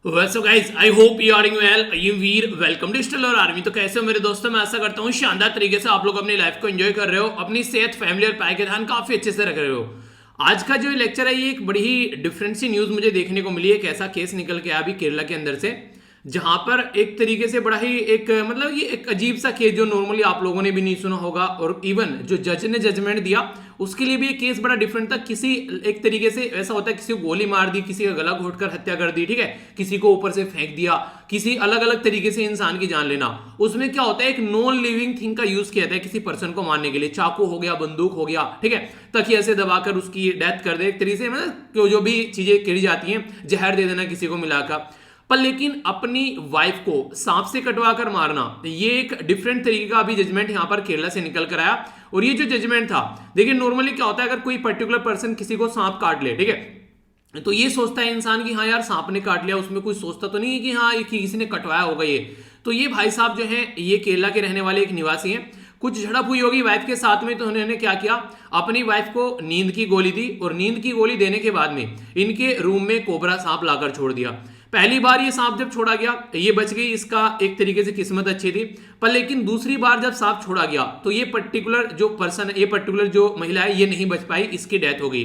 So guys I hope you are doing well. I am Veer, welcome to Stellar Army. तो कैसे हो मेरे दोस्तों? मैं आशा करता हूँ शानदार तरीके से आप लोग अपनी लाइफ को एंजॉय कर रहे हो, अपनी सेहत, फैमिली और पाए का ध्यान काफी अच्छे से रख रहे हो। आज का जो लेक्चर है ये एक बड़ी ही डिफरेंट सी न्यूज मुझे देखने को मिली है। एक ऐसा केस निकल के आया अभी केरला के अंदर से, जहां पर एक तरीके से बड़ा ही एक मतलब ये एक अजीब सा केस जो नॉर्मली आप लोगों ने भी नहीं सुना होगा, और इवन जो जज ने जजमेंट दिया उसके लिए भी ये केस बड़ा डिफरेंट था। किसी एक तरीके से ऐसा होता है, किसी को गोली मार दी, किसी का गला घोटकर हत्या कर दी, ठीक है, किसी को ऊपर से फेंक दिया, किसी अलग अलग तरीके से इंसान की जान लेना। उसमें क्या होता है, एक नॉन लिविंग थिंग का यूज किया जाता है किसी पर्सन को मारने के लिए। चाकू हो गया, बंदूक हो गया, ठीक है, तकिया से दबाकर उसकी डेथ कर दे, एक तरीके से मतलब जो भी चीजें करी जाती हैं, जहर दे देना किसी को मिलाकर। पर लेकिन अपनी वाइफ को सांप से कटवा कर मारना, ये एक डिफरेंट तरीके का अभी जजमेंट यहां पर केरला से निकल कर आया। और ये जो जजमेंट था, देखिए नॉर्मली क्या होता है, अगर कोई पर्टिकुलर पर्सन किसी को सांप काट ले, ठीक है, तो ये सोचता है इंसान कि हाँ यार सांप ने काट लिया, उसमें कोई सोचता तो नहीं है कि हाँ ये किसी ने कटवाया होगा ये। तो ये भाई साहब जो है ये केरला के रहने वाले एक निवासी हैं। कुछ झड़प हुई होगी वाइफ के साथ में, तो उन्होंने क्या किया, अपनी वाइफ को नींद की गोली दी, और नींद की गोली देने के बाद में इनके रूम में कोबरा सांप लाकर छोड़ दिया। पहली बार ये सांप जब छोड़ा गया ये बच गई, इसका एक तरीके से किस्मत अच्छी थी। पर लेकिन दूसरी बार जब सांप छोड़ा गया तो ये पर्टिकुलर जो पर्सन है, ये पर्टिकुलर जो महिला है, ये नहीं बच पाई, इसकी डेथ हो गई।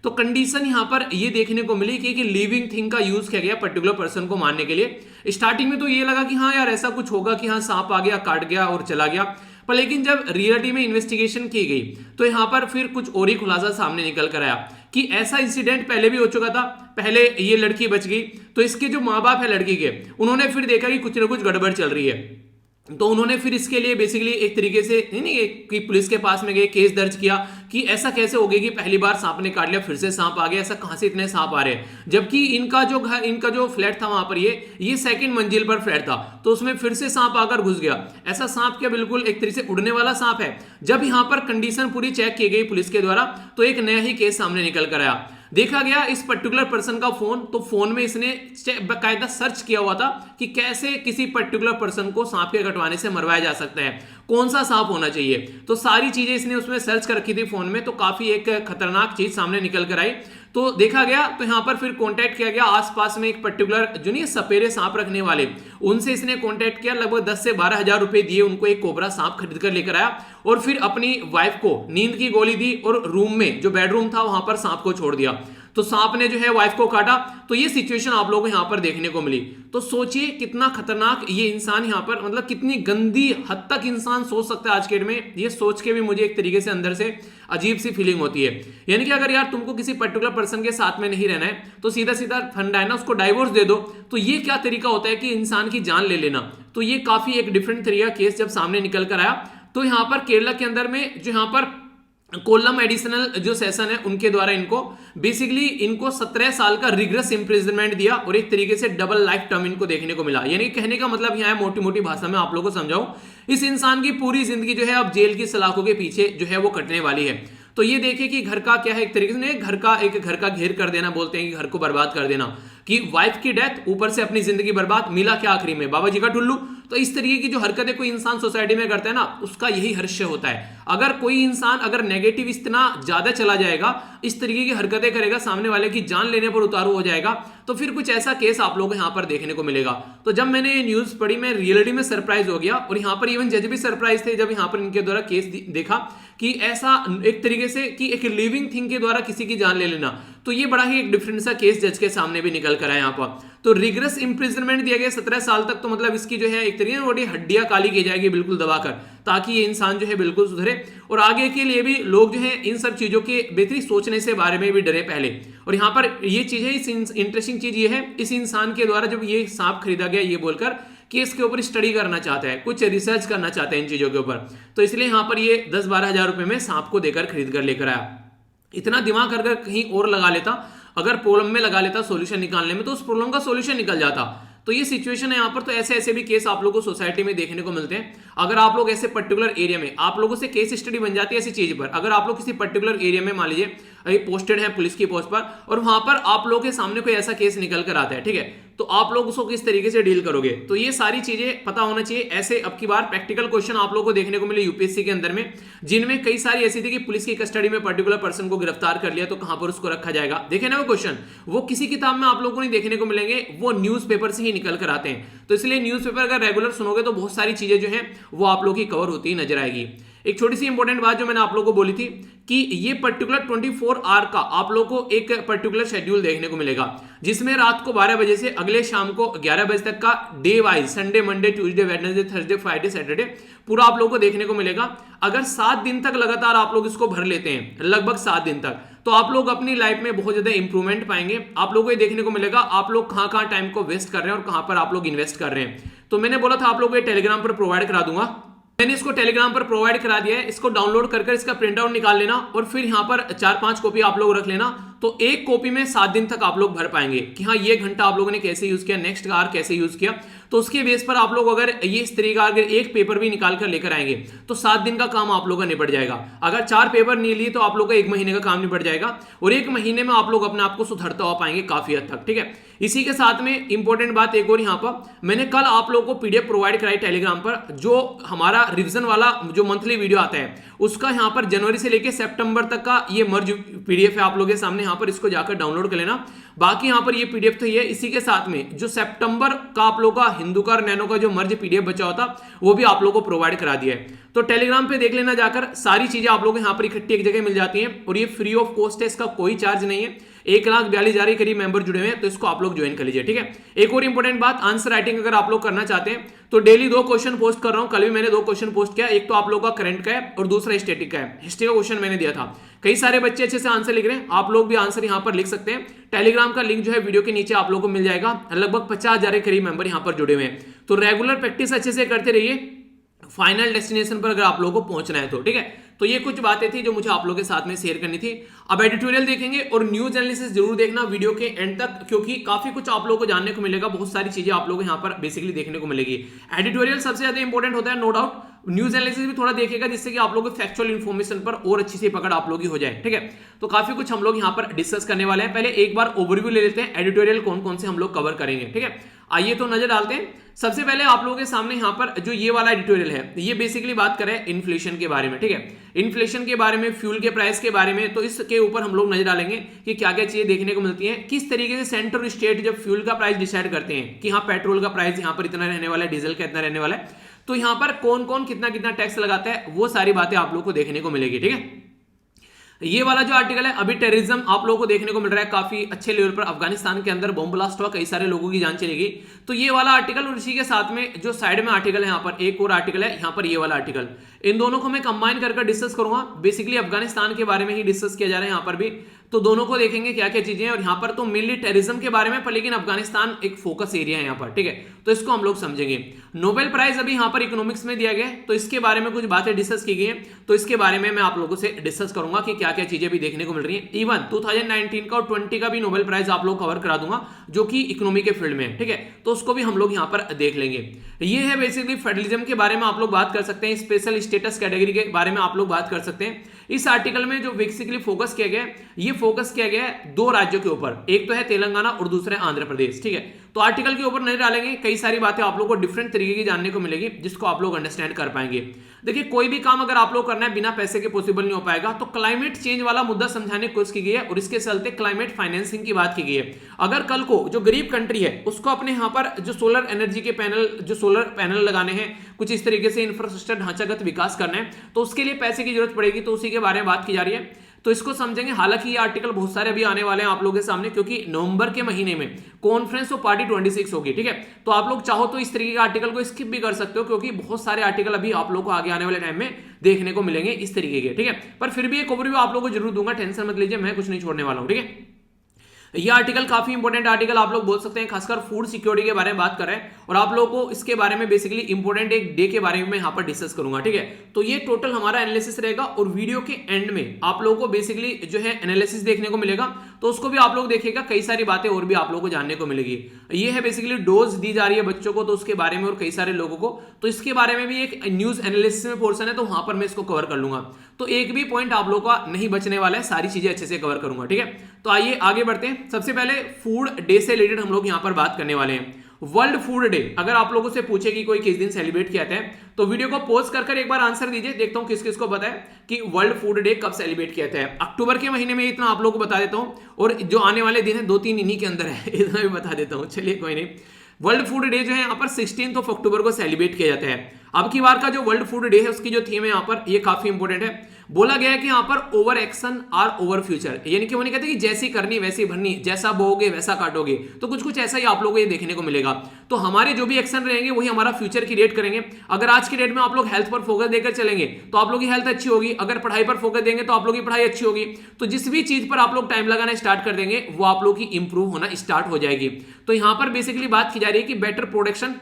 तो कंडीशन यहां पर ये देखने को मिली कि लिविंग थिंग का यूज किया गया पर्टिकुलर पर्सन को मारने के लिए। स्टार्टिंग में तो ये लगा कि हाँ यार ऐसा कुछ होगा कि हाँ सांप आ गया, काट गया और चला गया। पर लेकिन जब रियलिटी में इन्वेस्टिगेशन की गई तो यहां पर फिर कुछ और ही खुलासा सामने निकल कर आया कि ऐसा इंसिडेंट पहले भी हो चुका था। पहले ये लड़की बच गई, तो इसके जो माँ बाप है लड़की के, उन्होंने फिर देखा कि कुछ ना कुछ गड़बड़ चल रही है। तो उन्होंने फिर इसके लिए बेसिकली एक तरीके से नहीं कि पुलिस के पास में गए, केस दर्ज किया कि ऐसा कैसे हो गया कि पहली बार सांप ने काट लिया, फिर से सांप आ गया, ऐसा कहां से इतने सांप आ रहे हैं। जबकि इनका जो घर, इनका जो फ्लैट था वहां पर, ये सेकंड मंजिल पर फ्लैट था, तो उसमें फिर से सांप आकर घुस गया। ऐसा सांप क्या, बिल्कुल एक तरीके से उड़ने वाला सांप है। जब यहां पर कंडीशन पूरी चेक की गई पुलिस के द्वारा, तो एक नया ही केस सामने निकल कर आया। देखा गया इस पर्टिकुलर पर्सन का फोन, तो फोन में इसने बाकायदा सर्च किया हुआ था कि कैसे किसी पर्टिकुलर पर्सन को सांप के कटवाने से मरवाया जा सकता है, कौन सा सांप होना चाहिए। तो सारी चीजें इसने उसमें सर्च कर रखी थी फोन में। तो काफी एक खतरनाक चीज सामने निकल कर आई। तो देखा गया, तो यहां पर फिर कांटेक्ट किया गया आसपास में एक पर्टिकुलर जो नहीं सपेरे सांप रखने वाले, उनसे इसने कांटेक्ट किया। लगभग 10 से 12 हजार रुपए दिए उनको, एक कोबरा सांप खरीद कर लेकर आया, और फिर अपनी वाइफ को नींद की गोली दी, और रूम में जो बेडरूम था वहां पर सांप को छोड़ दिया। तो सांप ने जो है वाइफ को काटा। तो ये सिचुएशन आप लोगों को यहां पर देखने को मिली। तो सोचिए कितना खतरनाक ये इंसान यहां पर, मतलब कितनी गंदी हद तक इंसान सोच सकता है आज के डेट में। ये सोच के भी मुझे एक तरीके से अंदर से अजीब सी फीलिंग होती है। यानी कि अगर यार तुमको किसी पर्टिकुलर पर्सन के साथ में नहीं रहना है, तो सीधा सीधा फंडा है ना, उसको डाइवोर्स दे दो। तो ये क्या तरीका होता है कि इंसान की जान ले लेना। तो ये काफी एक डिफरेंट तरीका केस जब सामने निकल कर आया, तो यहां पर केरला के अंदर में जो यहां पर कोल्लम एडिशनल जो सेशन है, उनके द्वारा इनको बेसिकली इनको 17 साल का रिग्रेस इंप्रिजनमेंट दिया, और एक तरीके से डबल लाइफ टर्म इनको देखने को मिला। यानी कहने का मतलब यहाँ है, मोटी मोटी भाषा में आप लोगों को समझाऊं, इस इंसान की पूरी जिंदगी जो है अब जेल की सलाखों के पीछे जो है वो कटने वाली है। तो ये देखिए कि घर का क्या है, एक तरीके से घर का घेर कर देना बोलते हैं, कि घर को बर्बाद कर देना, कि वाइफ की डेथ, ऊपर से अपनी जिंदगी बर्बाद, मिला क्या आखिरी में, बाबा जी का टुल्लू। तो इस तरीके की जो हरकतें कोई इंसान सोसाइटी में करता है ना, उसका यही हर्ष होता है। अगर कोई इंसान अगर नेगेटिव इतना ज्यादा चला जाएगा, इस तरीके की हरकतें करेगा, सामने वाले की जान लेने पर उतारू हो जाएगा, तो फिर कुछ ऐसा केस आप लोगों को यहाँ पर देखने को मिलेगा। तो जब मैंने ये न्यूज पढ़ी, मैं रियलिटी में सरप्राइज हो गया, और यहाँ पर इवन जज भी सरप्राइज थे जब यहाँ पर इनके द्वारा केस देखा कि ऐसा एक तरीके से कि एक लिविंग थिंग के द्वारा किसी की जान ले लेना। तो ये बड़ा ही एक डिफरेंट सा केस जज के सामने भी निकल कर आया यहाँ पर। तो रिग्रेस इंप्रिजनमेंट दिया गया 17 साल तक। तो मतलब इसकी जो है एक तरीके से हड्डियां काली की जाएगी बिल्कुल दबाकर, ताकि ये इंसान जो है बिल्कुल सुधरे, और आगे के लिए भी लोग जो है इन सब चीजों के बेहतरीन सोचने से बारे में भी डरे पहले। और यहाँ पर ये चीज है, इस इंटरेस्टिंग चीज ये है, इस इंसान के द्वारा जब ये सांप खरीदा गया, ये बोलकर कि इसके ऊपर स्टडी करना चाहता है, कुछ रिसर्च करना चाहता है इन चीजों के ऊपर, तो इसलिए यहाँ पर ये 10-12 हजार रुपए में सांप को देकर खरीद कर लेकर आया। इतना दिमाग अगर कहीं और लगा लेता, अगर प्रॉब्लम में लगा लेता सोल्यूशन निकालने में, तो उस प्रॉब्लम का सोल्यूशन निकल जाता। तो ये सिचुएशन है यहाँ पर। तो ऐसे ऐसे भी केस आप लोगों को सोसाइटी में देखने को मिलते हैं। अगर आप लोग ऐसे पर्टिकुलर एरिया में, आप लोगों से केस स्टडी बन जाती है ऐसी चीज पर, अगर आप लोग किसी पर्टिकुलर एरिया में मान लीजिए पोस्टेड है पुलिस की पोस्ट पर, और वहां पर आप लोगों के सामने कोई ऐसा केस निकल कर आता है, ठीक है, तो आप लोग उसको किस तरीके से डील करोगे। तो ये सारी चीजें पता होना चाहिए। ऐसे अब की बार प्रैक्टिकल क्वेश्चन आप लोगों को देखने को मिले यूपीएससी के अंदर में, जिनमें कई सारी ऐसी थी कि पुलिस की कस्टडी में पर्टिकुलर पर्सन को गिरफ्तार कर लिया तो कहां पर उसको रखा जाएगा। देखे ना वो क्वेश्चन, वो किसी किताब में आप लोगों को नहीं देखने को मिलेंगे, वो न्यूज़पेपर से ही निकल कर आते हैं। तो इसलिए न्यूज़पेपर अगर रेगुलर सुनोगे तो बहुत सारी चीजें जो है वो आप लोगों की कवर होती नजर आएगी। एक छोटी सी इंपॉर्टेंट बात जो मैंने आप लोगों को बोली थी कि ये पर्टिकुलर 24 आवर का आप लोगों को एक पर्टिकुलर शेड्यूल देखने को मिलेगा, जिसमें रात को 12 बजे से अगले शाम को 11 बजे तक का day wise Sunday, Monday, Tuesday, Wednesday, Thursday, Friday, Saturday पूरा आप लोगों को देखने को मिलेगा। अगर 7 दिन तक लगातार आप लोग इसको भर लेते हैं, लगभग 7 दिन तक, तो आप लोग अपनी लाइफ में बहुत ज्यादा इंप्रूवमेंट पाएंगे। आप लोगों को ये देखने को मिलेगा आप लोग कहां कहां टाइम को वेस्ट कर रहे हैं और कहां पर आप लोग इन्वेस्ट कर रहे हैं। तो मैंने बोला था आप लोगों को ये टेलीग्राम पर प्रोवाइड करा दूंगा, मैंने इसको टेलीग्राम पर प्रोवाइड करा दिया है। इसको डाउनलोड कर इसका प्रिंट आउट निकाल लेना और फिर यहां पर 4-5 कॉपी आप लोग रख लेना। तो एक कॉपी में 7 दिन तक आप लोग भर पाएंगे कि हाँ ये घंटा आप लोगों ने कैसे यूज किया, नेक्स्ट आवर कैसे यूज किया। तो उसके बेस पर आप लोग अगर ये इस तरीके का अगर एक पेपर भी निकाल कर लेकर आएंगे तो 7 दिन का काम आप लोग का निपट जाएगा। अगर 4 पेपर नहीं लिए तो आप लोग का 1 महीने का काम निपट जाएगा और 1 महीने में आप लोग अपने आप को सुधरता हो पाएंगे काफी हद तक। ठीक है, इसी के साथ में इंपॉर्टेंट बात एक और यहाँ पर, मैंने कल आप लोगों को पीडीएफ प्रोवाइड कराई टेलीग्राम पर, जो हमारा रिवीजन वाला जो मंथली वीडियो आता है उसका यहाँ पर जनवरी से लेकर सितंबर तक का ये मर्ज पीडीएफ है आप लोगों के सामने, यहाँ पर इसको जाकर डाउनलोड कर लेना। बाकी यहाँ पर ये पीडीएफ तो ये, इसी के साथ में जो सितंबर का आप लोगों का हिंदू का और नैनो का जो मर्ज पीडीएफ बचा होता वो भी आप लोगों को प्रोवाइड करा दिया है। तो टेलीग्राम पे देख लेना जाकर, सारी चीजें आप लोगों को यहाँ पर इकट्ठी एक जगह मिल जाती हैं और ये फ्री ऑफ कॉस्ट है, इसका कोई चार्ज नहीं है। 1,42,000 के करीब मेंबर जुड़े हुए हैं, तो इसको आप लोग ज्वाइन कर लीजिए। ठीक है, एक और इंपॉर्टेंट बात, आंसर राइटिंग अगर आप लोग करना चाहते हैं तो डेली 2 क्वेश्चन पोस्ट कर रहा हूं। कल भी मैंने 2 क्वेश्चन पोस्ट किया, एक तो आप लोगों का करंट का है और दूसरा स्टैटिक का है। हिस्ट्री का क्वेश्चन मैंने दिया था, कई सारे बच्चे अच्छे से आंसर लिख रहे हैं, आप लोग भी आंसर यहां पर लिख सकते हैं। टेलीग्राम का लिंक जो है वीडियो के नीचे आप लोगों को मिल जाएगा। लगभग 50,000 के करीब मेंबर यहां पर जुड़े हुए हैं। तो रेगुलर प्रैक्टिस अच्छे से करते रहिए, फाइनल डेस्टिनेशन पर अगर आप लोगों को पहुंचना है तो। ठीक है, तो ये कुछ बातें थी जो मुझे आप लोगों के साथ में शेयर करनी थी। अब एडिटोरियल देखेंगे और न्यूज एनालिसिस जरूर देखना वीडियो के एंड तक, क्योंकि काफी कुछ आप लोगों को जानने को मिलेगा, बहुत सारी चीजें आप लोगों को यहाँ पर बेसिकली देखने को मिलेगी। एडिटोरियल सबसे ज्यादा इंपॉर्टेंट होता है नो डाउट, न्यूज एनालिसिस भी थोड़ा देखिएगा जिससे कि आप लोगों को फैक्चुअल इन्फॉर्मेशन पर और अच्छी सी पकड़ आप लोगों की हो जाए। ठीक है, तो काफी कुछ हम लोग यहाँ पर डिस्कस करने वाले हैं। पहले एक बार ओवरव्यू ले लेते हैं, एडिटोरियल कौन कौन से हम लोग कवर करेंगे। ठीक है, आइए तो नजर डालते हैं। सबसे पहले आप लोगों के सामने यहाँ पर जो ये वाला एडिटोरियल है, ये बेसिकली बात करें इन्फ्लेशन के बारे में। ठीक है, इन्फ्लेशन के बारे में, फ्यूल के प्राइस के बारे में, तो इसके ऊपर हम लोग नजर डालेंगे कि क्या क्या चीजें देखने को मिलती हैं, किस तरीके से सेंटर और स्टेट जब फ्यूल का प्राइस डिसाइड करते हैं कि हाँ पेट्रोल का प्राइस यहाँ पर इतना रहने वाला है, डीजल का इतना रहने वाला है, तो यहाँ पर कौन कौन कितना कितना टैक्स लगाता है, वो सारी बातें आप लोग को देखने को मिलेगी। ठीक है, ये वाला जो आर्टिकल है, अभी टेररिज्म आप लोगों को देखने को मिल रहा है काफी अच्छे लेवल पर, अफगानिस्तान के अंदर बॉम्ब ब्लास्ट हुआ, कई सारे लोगों की जान चली गई। तो ये वाला आर्टिकल और इसी के साथ में जो साइड में आर्टिकल है, यहाँ पर एक और आर्टिकल है, यहाँ पर ये वाला आर्टिकल, इन दोनों को मैं कंबाइन करके डिस्कस करूंगा। बेसिकली अफगानिस्तान के बारे में ही डिस्कस किया जा रहा है यहाँ पर भी, तो दोनों को देखेंगे क्या क्या चीजें हैं। और यहाँ पर तो मेनली टेररिज्म के बारे में, पर लेकिन अफगानिस्तान एक फोकस एरिया है यहाँ पर। ठीक है, तो इसको हम लोग समझेंगे। नोबेल प्राइज अभी यहाँ पर इकोनॉमिक्स में दिया गया है, तो इसके बारे में कुछ बातें डिस्कस की गई हैं, तो इसके बारे में मैं आप लोगों से डिस्कस करूंगा कि क्या क्या चीजें भी देखने को मिल रही है। इवन 2019 का और 20 का भी नोबेल प्राइज आप लोग कवर करा दूंगा, जो कि इकोनॉमी के फील्ड में है। ठीक है, तो उसको भी हम लोग यहाँ पर देख लेंगे। ये है बेसिकली फेडरलिज्म के बारे में आप लोग बात कर सकते हैं, स्पेशल स्टेटस कैटेगरी के बारे में आप लोग बात कर सकते हैं। इस आर्टिकल में जो बेसिकली फोकस किया गया है, ये फोकस किया गया है 2 राज्यों के ऊपर, एक तो है तेलंगाना और दूसरा है आंध्र प्रदेश। ठीक है, तो आर्टिकल के ऊपर नजर डालेंगे, कई सारी बातें आप लोग को डिफरेंट तरीके की जानने को मिलेगी, जिसको आप लोग अंडरस्टैंड कर पाएंगे। देखिए, कोई भी काम अगर आप लोग करना है बिना पैसे के पॉसिबल नहीं हो पाएगा। तो क्लाइमेट चेंज वाला मुद्दा समझाने की कोशिश की गई है और इसके चलते क्लाइमेट फाइनेंसिंग की बात की गई है। अगर कल को जो गरीब कंट्री है उसको अपने यहाँ पर जो सोलर एनर्जी के पैनल, जो सोलर पैनल लगाने हैं, कुछ इस तरीके से इंफ्रास्ट्रक्चर ढांचागत विकास करना है, तो उसके लिए पैसे की जरूरत पड़ेगी, तो उसी के बारे में बात की जा रही है। तो इसको समझेंगे। हालांकि ये आर्टिकल बहुत सारे अभी आने वाले हैं आप लोगों के सामने, क्योंकि नवंबर के महीने में कॉन्फ्रेंस ऑफ पार्टी 26 होगी। ठीक है, तो आप लोग चाहो तो इस तरीके के आर्टिकल को स्किप भी कर सकते हो, क्योंकि बहुत सारे आर्टिकल अभी आप लोग को आगे आने वाले टाइम में देखने को मिलेंगे इस तरीके के। ठीक है, पर फिर भी एक ओवरव्यू आप लोग को जरूर दूंगा, टेंशन मत लीजिए, मैं कुछ नहीं छोड़ने वाला हूं। ठीक है, ये आर्टिकल काफी इंपॉर्टेंट आर्टिकल आप लोग बोल सकते हैं, खासकर फूड सिक्योरिटी के बारे में बात कर रहे हैं, और आप लोगों को इसके बारे में बेसिकली इंपॉर्टेंट एक डे के बारे में मैं यहाँ पर डिस्कस करूंगा। ठीक है, तो ये टोटल हमारा एनालिसिस रहेगा और वीडियो के एंड में आप लोगों को बेसिकली जो है एनालिसिस देखने को मिलेगा। तो उसको भी आप लोग देखिएगा, कई सारी बातें और भी आप लोगों को जानने को मिलेगी। ये है बेसिकली डोज दी जा रही है बच्चों को, तो उसके बारे में और कई सारे लोगों को, तो इसके बारे में भी एक न्यूज एनालिसिस में पोर्शन है, तो वहां पर मैं इसको कवर कर लूंगा। तो एक भी पॉइंट आप लोगों का नहीं बचने वाला है, सारी चीजें अच्छे से कवर करूंगा, ठीक है। तो आइए आगे बढ़ते हैं। सबसे पहले फूड डे से रिलेटेड हम लोग यहां पर बात करने वाले हैं। वर्ल्ड फूड डे, अगर आप लोगों से पूछे कि कोई किस दिन सेलिब्रेट किया जाता है, तो वीडियो को पॉज कर एक बार आंसर दीजिए, देखता हूं किस किस को पता है कि वर्ल्ड फूड डे कब सेलिब्रेट किया जाता है। अक्टूबर के महीने में, इतना आप लोगों को बता देता हूं, और जो आने वाले दिन है 2-3 इन्हीं के अंदर है, इतना भी बता देता हूं। चलिए कोई नहीं। वर्ल्ड फूड डे जो है यहाँ पर 16 अक्टूबर को सेलिब्रेट किया जाता है। अब की बार का जो वर्ल्ड फूड डे है उसकी जो थीम है यहाँ पर, ये काफी इंपॉर्टेंट है। बोला गया है कि यहाँ पर over action or over future, यानी कि वो नहीं कहते कि जैसी करनी वैसी भरनी, जैसा बोओगे वैसा काटोगे, तो कुछ कुछ ऐसा ही आप लोगों को ये देखने को मिलेगा। तो हमारे जो भी एक्शन रहेंगे वही हमारा फ्यूचर क्रिएट करेंगे। अगर आज की डेट में आप लोग हेल्थ पर फोकस देकर चलेंगे तो आप लोग की हेल्थ अच्छी होगी, अगर पढ़ाई पर फोकस देंगे तो आप लोग की पढ़ाई अच्छी होगी। तो जिस भी चीज पर आप लोग टाइम लगाना स्टार्ट कर देंगे वो आप लोग की इंप्रूव होना स्टार्ट हो जाएगी। तो यहां पर बेसिकली बात की जा रही है कि बेटर प्रोडक्शन,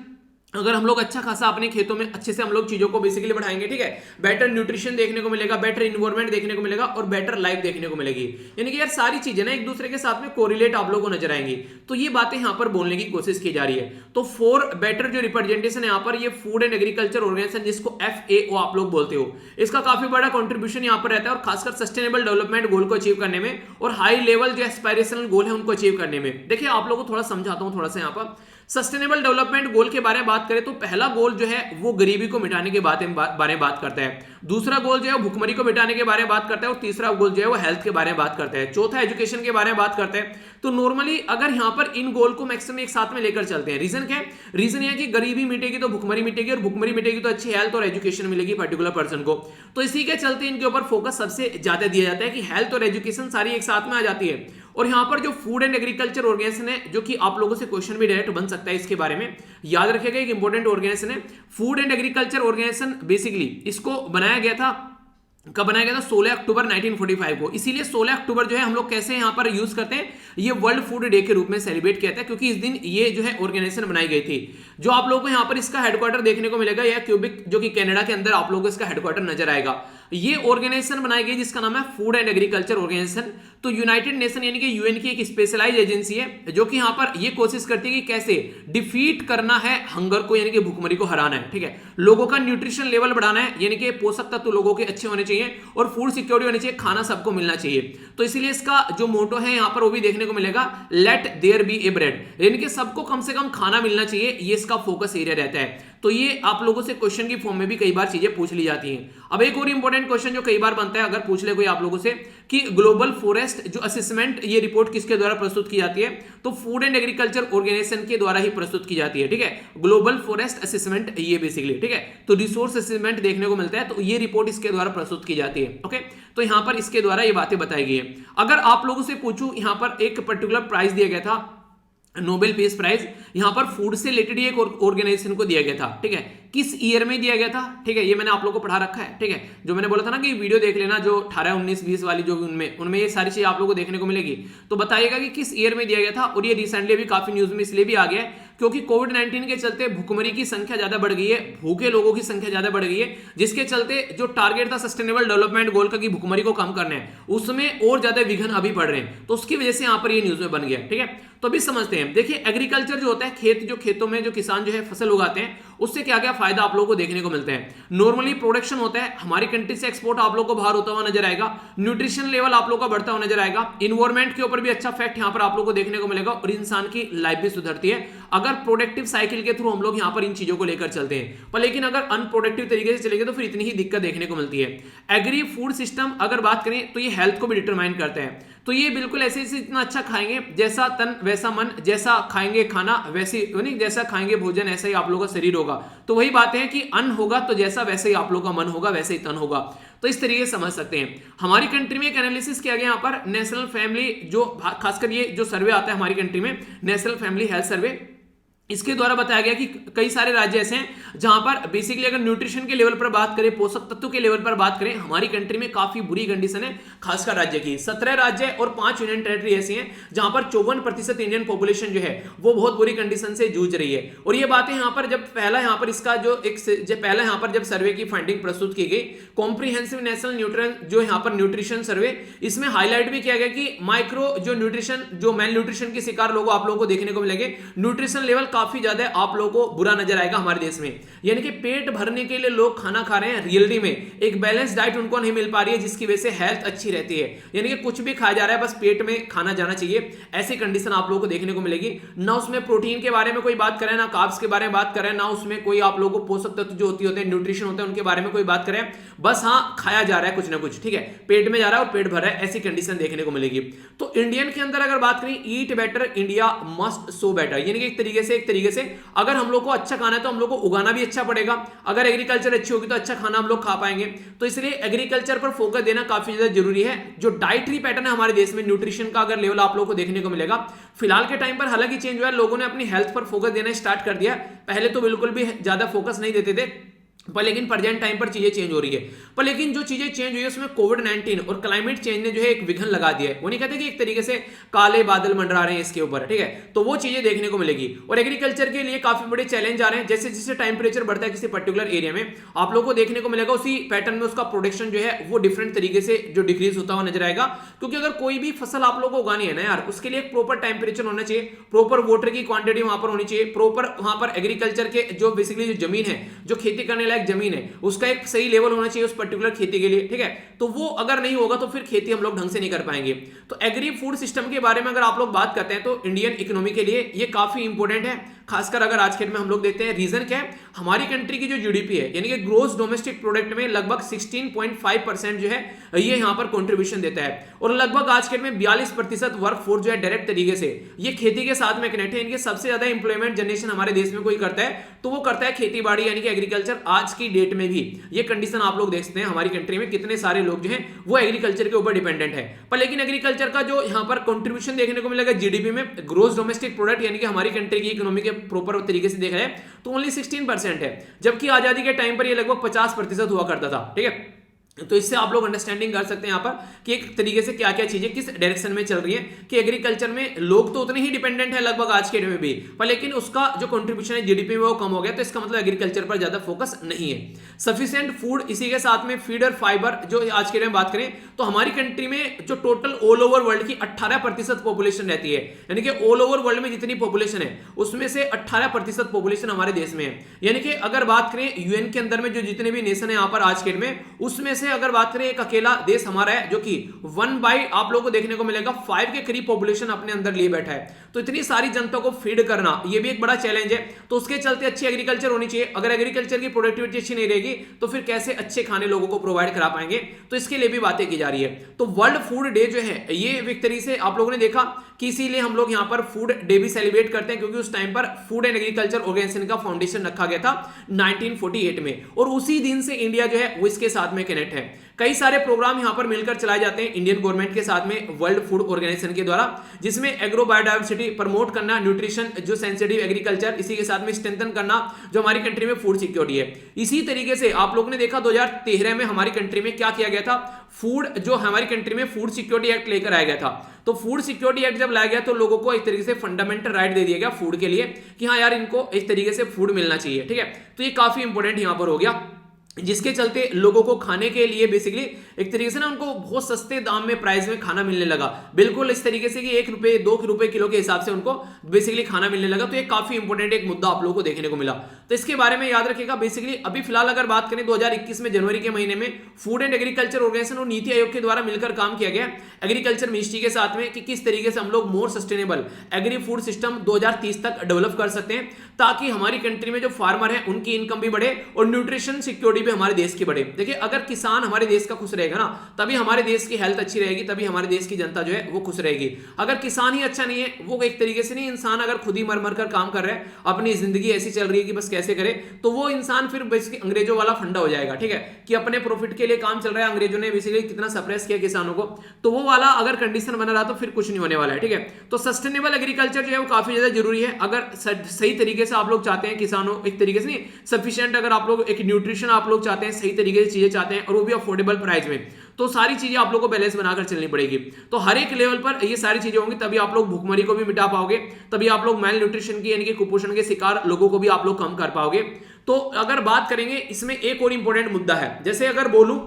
अगर हम लोग अच्छा खासा अपने खेतों में अच्छे से हम लोग चीजों को बेसिकली बढ़ाएंगे, ठीक है, बेटर न्यूट्रिशन देखने को मिलेगा, बेटर इन्वायरमेंट देखने को मिलेगा और बेटर लाइफ देखने को मिलेगी। यानी कि यार सारी चीजें ना एक दूसरे के साथ में कोरिलेट आप लोगों को नजर आएंगी। तो ये बातें यहां पर बोलने की कोशिश की जा रही है। तो फॉर बेटर जो रिप्रेजेंटेशन है यहाँ पर, ये फूड एंड एग्रीकल्चर ऑर्गेनाइजेशन, जिसको FAO आप लोग बोलते हो, इसका काफी बड़ा कॉन्ट्रीब्यूशन यहाँ पर रहता है, और खासकर सस्टेनेबल डेवलपमेंट गोल को अचीव करने में और हाई लेवल जो एस्पायरेशनल गोल है उनको अचीव करने में। देखिए आप लोगों को थोड़ा समझाता हूं, थोड़ा सा यहाँ पर सस्टेनेबल डेवलपमेंट गोल के बारे में बात करें तो पहला गोल जो है वो गरीबी को मिटाने के बारे में बात करता है। दूसरा गोल जो है भूखमरी को मिटाने के बारे में बात करता है, और तीसरा गोल जो है वो हेल्थ के बारे में बात करता है। चौथा एजुकेशन के बारे में बात करते हैं। तो नॉर्मली अगर यहां पर इन गोल को मैक्सिमम एक साथ में लेकर चलते हैं, रीजन क्या है? रीजन यह है कि गरीबी मिटेगी तो भूखमरी मिटेगी, और भूखमरी मिटेगी तो अच्छी हेल्थ और एजुकेशन मिलेगी पर्टिकुलर पर्सन को। तो इसी के चलते इनके ऊपर फोकस सबसे ज्यादा दिया जाता है कि हेल्थ और एजुकेशन सारी एक साथ में आ जाती है। और यहां पर जो फूड एंड एग्रीकल्चर ऑर्गेनाइजेशन है, जो कि आप लोगों से क्वेश्चन भी डायरेक्ट बन सकता है इसके बारे में, याद रखिएगा एक इंपॉर्टेंट ऑर्गेनाइजेशन है food and agriculture organisation. Basically इसको बनाया गया था, कब बनाया गया था? 16 अक्टूबर 1945 को। इसीलिए 16 अक्टूबर जो है हम लोग कैसे यहां पर यूज करते हैं, ये वर्ल्ड फूड डे के रूप में सेलिब्रेट किया था, क्योंकि इस दिन ये जो है ऑर्गेनाइजेशन बनाई गई थी। जो आप लोगों को यहां पर इसका हेडक्वार्टर देखने को मिलेगा, या क्यूबिक, जो कि कनाडा के अंदर आप लोगों को इसका हेडक्वार्टर नजर आएगा। ये ऑर्गेनाइजेशन बनाई गई जिसका नाम है फूड एंड एग्रीकल्चर ऑर्गेनाइजेशन। तो यूनाइटेड नेशन यानी कि यूएन की एक स्पेशलाइज एजेंसी है, जो कि यहां पर ये कोशिश करती है कि कैसे डिफीट करना है हंगर को, यानी कि भूखमरी को हराना है, ठीक है, लोगों का न्यूट्रिशन लेवल बढ़ाना है, यानी कि पोषक तत्व लोगों के अच्छे होने चाहिए, और फूड सिक्योरिटी होनी चाहिए, खाना सबको मिलना चाहिए। तो इसलिए इसका जो मोटो है यहां पर वो भी देखने को मिलेगा, let there be a bread, यानी कि सबको कम से कम खाना मिलना चाहिए, ये इसका फोकस एरिया रहता है। तो ये आप लोगों से क्वेश्चन की फॉर्म में भी कई बार चीजें पूछ ली जाती हैं। अब एक और इंपॉर्टेंट क्वेश्चन जो कई बार बनता है, अगर पूछ ले कोई आप लोगों से कि ग्लोबल फॉरेस्ट जो असेसमेंट, ये रिपोर्ट किसके द्वारा प्रस्तुत की जाती है? तो फूड एंड एग्रीकल्चर ऑर्गेनाइजेशन के द्वारा ही प्रस्तुत की जाती है, ठीक है, ग्लोबल फॉरेस्ट असेसमेंट ये बेसिकली, ठीक है। तो रिसोर्स असेसमेंट देखने को मिलता है, तो ये रिपोर्ट इसके द्वारा प्रस्तुत की जाती है, ओके। तो यहां पर इसके द्वारा ये बातें बताई गई है। अगर आप लोगों से पूछूं, यहां पर एक पर्टिकुलर प्राइज दिया गया था, नोबेल पीस प्राइज, यहां पर फूड से रिलेटेड एक ऑर्गेनाइजेशन को दिया गया था, ठीक है। किस ईयर में दिया गया था, ठीक है, ये मैंने आप लोगों को पढ़ा रखा है, ठीक है। जो मैंने बोला था ना कि वीडियो देख लेना, जो 18, 19, 20 वाली जो भी उनमें ये सारी चीजें आप लोगों को देखने को मिलेगी। तो बताइएगा कि किस ईयर में दिया गया था। और ये रिसेंटली अभी काफी न्यूज में इसलिए भी आ गया है क्योंकि कोविड-19 के चलते भूखमरी की संख्या ज्यादा बढ़ गई है, भूखे लोगों की संख्या ज्यादा बढ़ गई है, जिसके चलते जो टारगेट था सस्टेनेबल डेवलपमेंट गोल का कि भूखमरी को कम करना है, उसमें और ज्यादा विघ्न अभी पड़ रहे हैं। तो उसकी वजह से यहां पर ये न्यूज में बन गया, ठीक है। तो अभी समझते हैं। देखिए एग्रीकल्चर जो होता है, खेत, जो खेतों में जो किसान जो है फसल उगाते हैं, उससे क्या क्या फायदा आप लोगों को देखने को मिलते हैं। नॉर्मली प्रोडक्शन होता है, हमारी कंट्री से एक्सपोर्ट आप लोगों को बाहर होता हुआ नजर आएगा, न्यूट्रिशन लेवल आप लोगों का बढ़ता हुआ नजर आएगा, इन्वायरमेंट के ऊपर भी अच्छा फैक्ट यहां पर आप लोगों को देखने को मिलेगा, और इंसान की लाइफ भी सुधरती है अगर प्रोडक्टिव साइकिल के थ्रू हम लोग यहां पर इन चीजों को लेकर चलते हैं। पर लेकिन अगर अनप्रोडक्टिव तरीके से चलेंगे तो फिर इतनी ही दिक्कत देखने को मिलती है। एग्री फूड सिस्टम अगर बात करें तो ये हेल्थ को भी डिटरमाइन करते हैं। तो ये बिल्कुल ऐसे ही इतना अच्छा खाएंगे, जैसा तन वैसा मन, जैसा खाएंगे खाना वैसी, यानी जैसा खाएंगे भोजन ऐसा ही आप लोगों का शरीर होगा। तो वही बात है कि अन्न होगा तो जैसा वैसे ही आप लोगों का मन होगा, वैसे ही तन होगा। तो इस तरीके से समझ सकते हैं। हमारी कंट्री में एक एनालिसिस किया गया यहाँ पर, नेशनल फैमिली, जो खासकर ये जो सर्वे आता है हमारी कंट्री में, नेशनल फैमिली हेल्थ सर्वे, इसके द्वारा बताया गया कि कई सारे राज्य ऐसे हैं जहां पर बेसिकली अगर न्यूट्रिशन के लेवल पर बात करें, पोषक तत्व के लेवल पर बात करें, हमारी कंट्री में काफी बुरी कंडीशन है, खासकर राज्य की। 17 राज्य और 5 यूनियन टेरिटरी ऐसी हैं जहां पर 54% इंडियन पॉपुलेशन जो है वो बहुत बुरी कंडीशन से जूझ रही है। और ये बातें यहां पर जब पहला यहां पर इसका पहला यहां पर जब सर्वे की फाइंडिंग प्रस्तुत की गई, कॉम्प्रिहेंसिव नेशनल न्यूट्रिशन सर्वे, इसमें हाईलाइट भी किया गया कि माइक्रो जो न्यूट्रिशन, जो मेल न्यूट्रिशन के शिकार लोग आप लोगों को देखने को मिलेंगे, न्यूट्रिशन लेवल काफी ज्यादा आप लोगों को बुरा नजर आएगा हमारे देश में। यानी कि पेट भरने के लिए लोग खाना खा रहे हैं, रियलिटी में एक बैलेंस डाइट उनको नहीं मिल पा रही है, जिसकी वजह से हेल्थ अच्छी रहती है। यानी कि कुछ भी खाया जा रहा है, बस पेट में खाना जाना चाहिए, ऐसी कंडीशन आप लोगों को देखने को मिलेगी। ना उसमें प्रोटीन के बारे में कोई बात करें, ना कार्ब्स के बारे में बात करें, ना उसमें कोई आप लोगों को पोषक तत्व जो होते हैं, न्यूट्रिशन होते हैं, उनके बारे में कोई बात करें, बस हाँ खाया जा रहा है कुछ ना कुछ, ठीक है, पेट में जा रहा है और पेट भर रहा है, ऐसी कंडीशन देखने को मिलेगी। तो इंडियन के अंदर अगर बात करें, eat better India must so better, यानी कि एक तरीके से अगर हम लोग को अच्छा खाना है तो हम लोग को उगाना भी अच्छा पड़ेगा। अगर एग्रीकल्चर अच्छी होगी तो अच्छा खाना हम लोग खा पाएंगे। तो इसलिए एग्रीकल्चर पर फोकस देना काफी ज्यादा जरूरी है। जो डाइटरी पैटर्न है हमारे देश में, न्यूट्रिशन का अगर लेवल आप लोग को देखने को मिलेगा, फिलहाल के टाइम पर हालांकि चेंज हुआ है, लोगों ने अपनी हेल्थ पर फोकस देना स्टार्ट कर दिया। पहले तो बिल्कुल भी ज्यादा फोकस नहीं देते थे, पर लेकिन प्रेजेंट टाइम पर चीजें चेंज हो रही है। पर लेकिन जो चीजें चेंज हुई है उसमें कोविड-19 और क्लाइमेट चेंज ने जो है एक विघन लगा दिया है। वो नहीं कहते कि एक तरीके से काले बादल मंडरा रहे हैं इसके ऊपर, ठीक है, तो वो चीजें देखने को मिलेगी। और एग्रीकल्चर के लिए काफी बड़े चैलेंज आ रहे हैं। जैसे जैसे टेम्परेचर बढ़ता है किसी पर्टिकुलर एरिया में, आप लोगों को देखने को मिलेगा उसी पैटर्न में उसका प्रोडक्शन जो है वो डिफरेंट तरीके से जो डिक्रीज होता हुआ नजर आएगा। क्योंकि अगर कोई भी फसल आप लोगों को उगानी है ना यार, उसके लिए एक प्रॉपर टेम्परेचर होना चाहिए, प्रॉपर वाटर की क्वांटिटी वहां पर होनी चाहिए, प्रॉपर वहां पर एग्रीकल्चर के जो बेसिकली जो जमीन है, जो खेती करने लायक जमीन है, उसका एक सही लेवल होना चाहिए उस पर्टिकुलर खेती के लिए, ठीक है। तो वो अगर नहीं होगा तो फिर खेती हम लोग ढंग से नहीं कर पाएंगे। तो एग्री फूड सिस्टम के बारे में अगर आप लोग बात करते हैं तो इंडियन इकोनॉमी के लिए ये काफी इंपॉर्टेंट है। खासकर अगर आज के डेट में हम लोग देखते हैं, रीजन क्या है, हमारी कंट्री की जो जीडीपी है, यानी कि ग्रोस डोमेस्टिक प्रोडक्ट में लगभग 16.5% जो है ये यहां पर कंट्रीब्यूशन देता है। और लगभग आज के डेट में 42% वर्कफोर्स जो है डायरेक्ट तरीके से ये खेती के साथ में कनेक्ट है। इनके सबसे ज्यादा इंप्लॉयमेंट जनरेशन हमारे देश में कोई करता है तो वो करता है खेती बाड़ी, यानी कि एग्रीकल्चर। आज की डेट में भी ये कंडीशन आप लोग देखते हैं हमारी कंट्री में कितने सारे लोग जो हैं वो एग्रीकल्चर के ऊपर डिपेंडेंट है। पर लेकिन एग्रीकल्चर का जो यहां पर कंट्रीब्यूशन देखने को मिलेगा जीडीपी में, ग्रोस डोमेस्टिक प्रोडक्ट, यानी कि हमारी कंट्री की इकोनॉमी के प्रॉपर तरीके से देख रहे हैं तो ओनली 16% है, जबकि आजादी के टाइम पर ये लगभग 50% हुआ करता था, ठीक है। तो इससे आप लोग अंडरस्टैंडिंग कर सकते हैं यहाँ पर कि एक तरीके से क्या क्या चीजें किस डायरेक्शन में चल रही हैं, कि एग्रीकल्चर में लोग तो उतने ही डिपेंडेंट है लगभग आज के डेट में भी, पर लेकिन उसका जो कंट्रीब्यूशन है जीडीपी में वो कम हो गया। तो इसका मतलब एग्रीकल्चर पर ज्यादा फोकस नहीं है। सफिशिएंट फूड, इसी के साथ में फीड और फाइबर, जो आज के डेट में बात करें तो हमारी कंट्री में जो टोटल ऑल ओवर वर्ल्ड की 18% पॉपुलेशन रहती है, यानी कि ऑल ओवर वर्ल्ड में जितनी पॉपुलेशन है उसमें से 18% पॉपुलेशन हमारे देश में है। यानी कि अगर बात करें यूएन के अंदर में जो जितने भी नेशन है यहाँ पर आज के डेट में, उसमें से अगर बात करें एक अकेला देश हमारा है जो कि 1/, आप लोगों को देखने को मिलेगा 5 के करीब पॉपुलेशन अपने अंदर लिए बैठा है। तो इतनी सारी जनता को फीड करना ये भी एक बड़ा चैलेंज है। तो उसके चलते अच्छी एग्रीकल्चर होनी चाहिए। अगर एग्रीकल्चर की प्रोडक्टिविटी अच्छी नहीं रहेगी तो फिर कैसे अच्छे खाने लोगों को प्रोवाइड करा पाएंगे, तो इसके लिए भी बातें की जा रही है। तो वर्ल्ड फूड डे जो है ये एक तरीके से आप लोगों ने देखा कि इसीलिए हम लोग यहाँ पर फूड डे भी सेलिब्रेट करते हैं, क्योंकि उस टाइम पर फूड एंड एग्रीकल्चर ऑर्गेनाइजेशन का फाउंडेशन रखा गया था 1948 में, और उसी दिन से इंडिया जो है वो इसके साथ में कनेक्ट है। कई सारे प्रोग्राम यहां पर मिलकर चलाए जाते हैं इंडियन गवर्नमेंट के साथ में वर्ल्ड फूड ऑर्गेनाइजेशन के द्वारा, जिसमें एग्रो बायोडाइवर्सिटी प्रमोट करना, न्यूट्रिशन जो सेंसिटिव एग्रीकल्चर, इसी के साथ में स्ट्रेंथन करना जो हमारी कंट्री में फूड सिक्योरिटी है। इसी तरीके से आप लोगों ने देखा 2013 में हमारी कंट्री में क्या किया गया था, फूड जो हमारी कंट्री में फूड सिक्योरिटी एक्ट लेकर आया गया था। तो फूड सिक्योरिटी एक्ट जब लाया गया तो लोगों को एक तरीके से फंडामेंटल राइट दे दिया गया फूड के लिए कि हाँ यार इनको इस तरीके से फूड मिलना चाहिए, ठीक है। तो ये काफी इंपॉर्टेंट यहां पर हो गया, जिसके चलते लोगों को खाने के लिए बेसिकली एक तरीके से ना उनको बहुत सस्ते दाम में प्राइस में खाना मिलने लगा, बिल्कुल इस तरीके से कि 1 रुपए 2 रुपए किलो के हिसाब से उनको बेसिकली खाना मिलने लगा। तो ये काफी इंपॉर्टेंट एक मुद्दा आप लोगों को देखने को मिला। तो इसके बारे में याद रखिएगा। बेसिकली अभी फिलहाल अगर बात करें 2021 में जनवरी के महीने में फूड एंड एग्रीकल्चर ऑर्गेनाइजेशन और नीति आयोग के द्वारा मिलकर काम किया गया एग्रीकल्चर मिनिस्ट्री के साथ में कि किस तरीके से हम लोग more sustainable agri food system 2030 तक डेवलप कर सकते हैं, ताकि हमारी कंट्री में जो फार्मर है उनकी इनकम भी बढ़े और न्यूट्रिशन सिक्योरिटी भी हमारे देश की बढ़े। देखिए अगर किसान हमारे देश का खुश रहेगा ना, तभी हमारे देश की हेल्थ अच्छी रहेगी, तभी हमारे देश की जनता जो है वो खुश रहेगी। अगर किसान ही अच्छा नहीं है, वो एक तरीके से नहीं, इंसान अगर खुद ही मर मर कर काम कर रहा है, अपनी जिंदगी ऐसी चल रही है कि बस कैसे करे, तो वो इंसान फिर बेसिकली अंग्रेजों वाला फंडा हो जाएगा, ठीक है, कि अपने प्रॉफिट के लिए काम चल रहा है, अंग्रेजों ने बेसिकली कितना सप्रेस किया किसानों को, तो वो वाला अगर कंडीशन बना रहा तो फिर कुछ नहीं होने वाला है, ठीक है। तो सस्टेनेबल एग्रीकल्चर जो है वो काफी ज्यादा जरूरी है। अगर सही तरीके से आप लोग चाहते हैं, किसानों एक तरीके से नहीं सफिशिएंट, अगर आप लोग एक न्यूट्रिशन आप लोग चाहते हैं, सही तरीके से चीजें चाहते हैं और वो भी अफोर्डेबल प्राइस में, तो सारी चीजें आप लोग को बैलेंस बनाकर चलनी पड़ेगी। तो हर एक लेवल पर ये सारी चीजें होंगी, तभी आप लोग भूखमरी को भी मिटा पाओगे, तभी आप लोग मेल न्यूट्रिशन की यानी कि कुपोषण के शिकार लोगों को भी आप लोग कम कर पाओगे। तो अगर बात करेंगे इसमें एक और इंपॉर्टेंट मुद्दा है, जैसे अगर बोलूं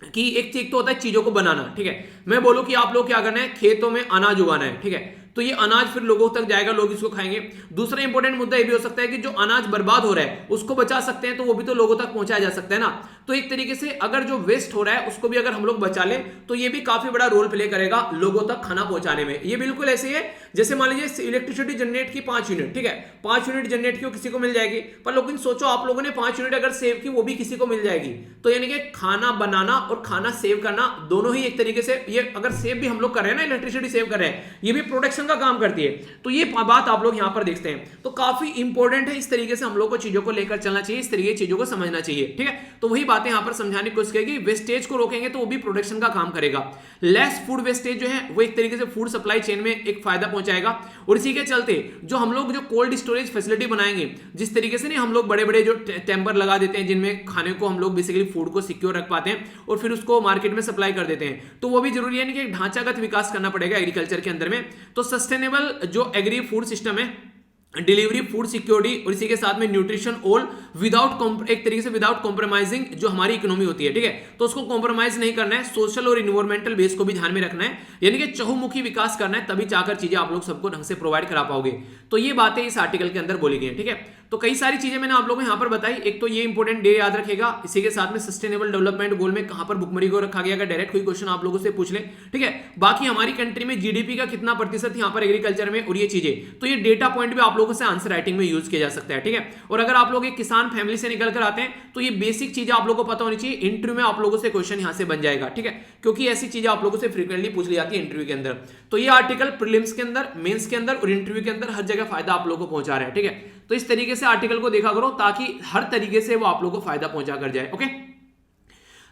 कि एक चीज तो होता है चीजों को बनाना, ठीक है, मैं बोलूं कि आप लोग क्या करना है, खेतों में अनाज उगाना है, ठीक है, तो ये अनाज फिर लोगों तक जाएगा, लोग इसको खाएंगे। दूसरा इंपॉर्टेंट मुद्दा ये भी हो सकता है कि जो अनाज बर्बाद हो रहा है उसको बचा सकते हैं, तो वो भी तो लोगों तक पहुंचाया जा सकता है ना। तो एक तरीके से अगर जो वेस्ट हो रहा है उसको भी अगर हम लोग बचा लें तो ये भी काफी बड़ा रोल प्ले करेगा लोगों तक खाना पहुंचाने में। ये बिल्कुल ऐसे है जैसे मान लीजिए इलेक्ट्रिसिटी जनरेट की 5 यूनिट, ठीक है, 5 यूनिट जनरेट की किसी को मिल जाएगी, पर लेकिन सोचो आप लोगों ने 5 यूनिट अगर सेव की, वो भी किसी को मिल जाएगी। तो यानी कि खाना बनाना और खाना सेव करना दोनों ही एक तरीके से, ये अगर सेव भी हम लोग कर रहे हैं ना, इलेक्ट्रिसिटी सेव कर रहे हैं, ये भी प्रोटेक्शन का काम करती है। तो ये बात आप लोग यहां पर देखते हैं, तो काफी इंपॉर्टेंट है। इस तरीके से हम लोग को चीजों को लेकर चलना चाहिए, इस तरीके की चीजों को समझना चाहिए, ठीक है। तो वही बातें यहां पर समझाने की कोशिश करेगी, वेस्टेज को रोकेंगे तो वो भी प्रोडक्शन का काम करेगा। लेस फूड वेस्टेज जो है वो एक तरीके से फूड सप्लाई चेन में एक फायदा पहुंचाएगा। और इसी के चलते जो हम लोग जो कोल्ड स्टोरेज फैसिलिटी बनाएंगे, जिस तरीके से नहीं हम लोग बड़े बड़े जो टेम्पर लगा देते हैं जिनमें खाने को हम लोग बेसिकली फूड को सिक्योर रख पाते हैं और फिर उसको मार्केट में सप्लाई कर देते हैं, तो वो भी जरूरी है कि एक ढांचागत विकास करना पड़ेगा एग्रीकल्चर के अंदर में। तो सस्टेनेबल जो एग्री फूड सिस्टम है, डिलीवरी, फूड सिक्योरिटी और इसी के साथ में न्यूट्रिशन ऑल विदाउट एक तरीके से विदाउट कॉम्प्रोमाइजिंग जो हमारी इकोनॉमी होती है, ठीक है, तो उसको कॉम्प्रोमाइज नहीं करना है, सोशल और इन्वायरमेंटल बेस को भी ध्यान में रखना है, यानी कि चहुमुखी विकास करना है, तभी चाहकर चीजें आप लोग सबको ढंग से प्रोवाइड करा पाओगे। तो ये बातें इस आर्टिकल के अंदर बोली गई है, ठीक है। तो कई सारी चीजें मैंने आप लोगों को यहां पर बताई। एक तो ये इंपॉर्टेंट डे याद रखेगा, इसी के साथ में सस्टेनेबल डेवलपमेंट गोल में कहां पर भुखमरी को रखा गया, अगर डायरेक्ट कोई क्वेश्चन आप लोगों से पूछ ले, ठीक है। बाकी हमारी कंट्री में जीडीपी का कितना प्रतिशत यहां पर एग्रीकल्चर में, और ये चीजें, तो ये डेटा पॉइंट भी आप लोगों से आंसर राइटिंग में यूज किया जा सकता है, ठीक है। और अगर आप लोग एक किसान फैमिली से निकल कर आते हैं तो ये बेसिक चीजें आप लोगों को पता होनी चाहिए। इंटरव्यू में आप लोगों से क्वेश्चन यहां से बन जाएगा, ठीक है, क्योंकि ऐसी चीजें आप लोगों से फ्रीक्वेंटली पूछ ली जाती है इंटरव्यू के अंदर। तो ये आर्टिकल प्रीलिम्स के अंदर, मेंस के अंदर और इंटरव्यू के अंदर हर जगह फायदा आप लोगों को पहुंचा रहा है, ठीक है। तो इस तरीके से आर्टिकल को देखा करो ताकि हर तरीके से वो आप लोगों को फायदा पहुंचा कर जाए, ओके।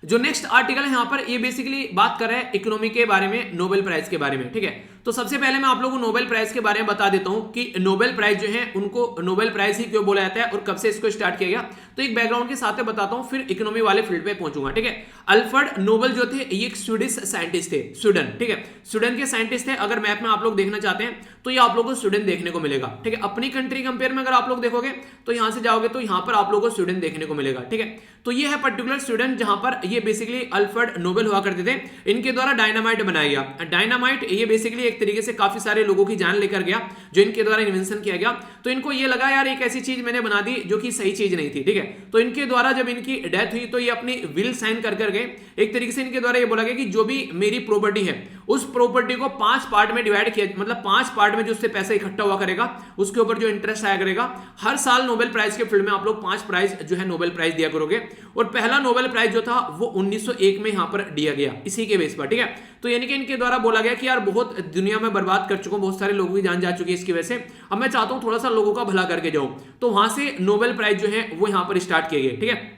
जो नेक्स्ट आर्टिकल है यहां पर, ये बेसिकली बात कर रहा है इकोनॉमी के बारे में, नोबेल प्राइज के बारे में, ठीक है। तो सबसे पहले मैं आप लोगों को नोबेल प्राइज के बारे में बता देता हूं कि नोबेल प्राइज जो है उनको नोबेल प्राइज ही क्यों बोला जाता है और कब से इसको स्टार्ट किया गया। तो एक बैकग्राउंड के साथ बताता हूं, फिर इकोनॉमी वाले फील्ड पे पहुंचूंगा, ठीक है। अल्फ्रेड नोबेल जो थे ये एक स्वीडिश साइंटिस्ट थे, स्वीडन, ठीक है, स्वीडन के साइंटिस्ट थे। अगर मैप में आप लोग देखना चाहते हैं तो ये आप लोगों को स्वीडन देखने को मिलेगा, ठीक है। अपनी कंट्री कंपेयर में अगर आप लोग देखोगे तो यहां से जाओगे तो यहां पर आप लोगों को स्वीडन देखने को मिलेगा, ठीक है। तो ये है पर्टिकुलर स्वीडन, जहां पर ये बेसिकली अल्फ्रेड नोबेल हुआ करते थे। इनके द्वारा डायनामाइट बनाया गया। डायनामाइट ये बेसिकली एक तरीके से काफी सारे लोगों की जान लेकर गया, जो इनके द्वारा इन्वेंशन किया गया। तो इनको ये लगा यार एक ऐसी चीज मैंने बना दी जो कि सही चीज नहीं थी, ठीक है। तो इनके द्वारा जब इनकी डेथ हुई तो ये अपनी विल साइन कर गए। एक तरीके से इनके द्वारा ये बोला गया कि जो भी मेरी प्रॉपर्टी है उस प्रॉपर्टी को 5 पार्ट में डिवाइड किया, मतलब 5 पार्ट में जो उससे पैसा इकट्ठा हुआ करेगा उसके ऊपर जो इंटरेस्ट आया करेगा। हर साल नोबेल प्राइज के फील्ड में आप लोग 5 प्राइज जो है नोबेल प्राइज दिया करोगे। और पहला नोबेल प्राइज जो था वो 1901 में यहां पर दिया गया, इसी के बेस पर, ठीक है। तो यानी कि इनके द्वारा बोला गया कि यार बहुत दुनिया में बर्बाद कर चुका हूं, बहुत सारे लोगों की जान जा चुकी है इसकी वजह से, अब मैं चाहता हूं थोड़ा सा लोगों का भला करके जाऊं। तो वहां से नोबेल प्राइज जो है वो यहां पर स्टार्ट किए गए, ठीक है।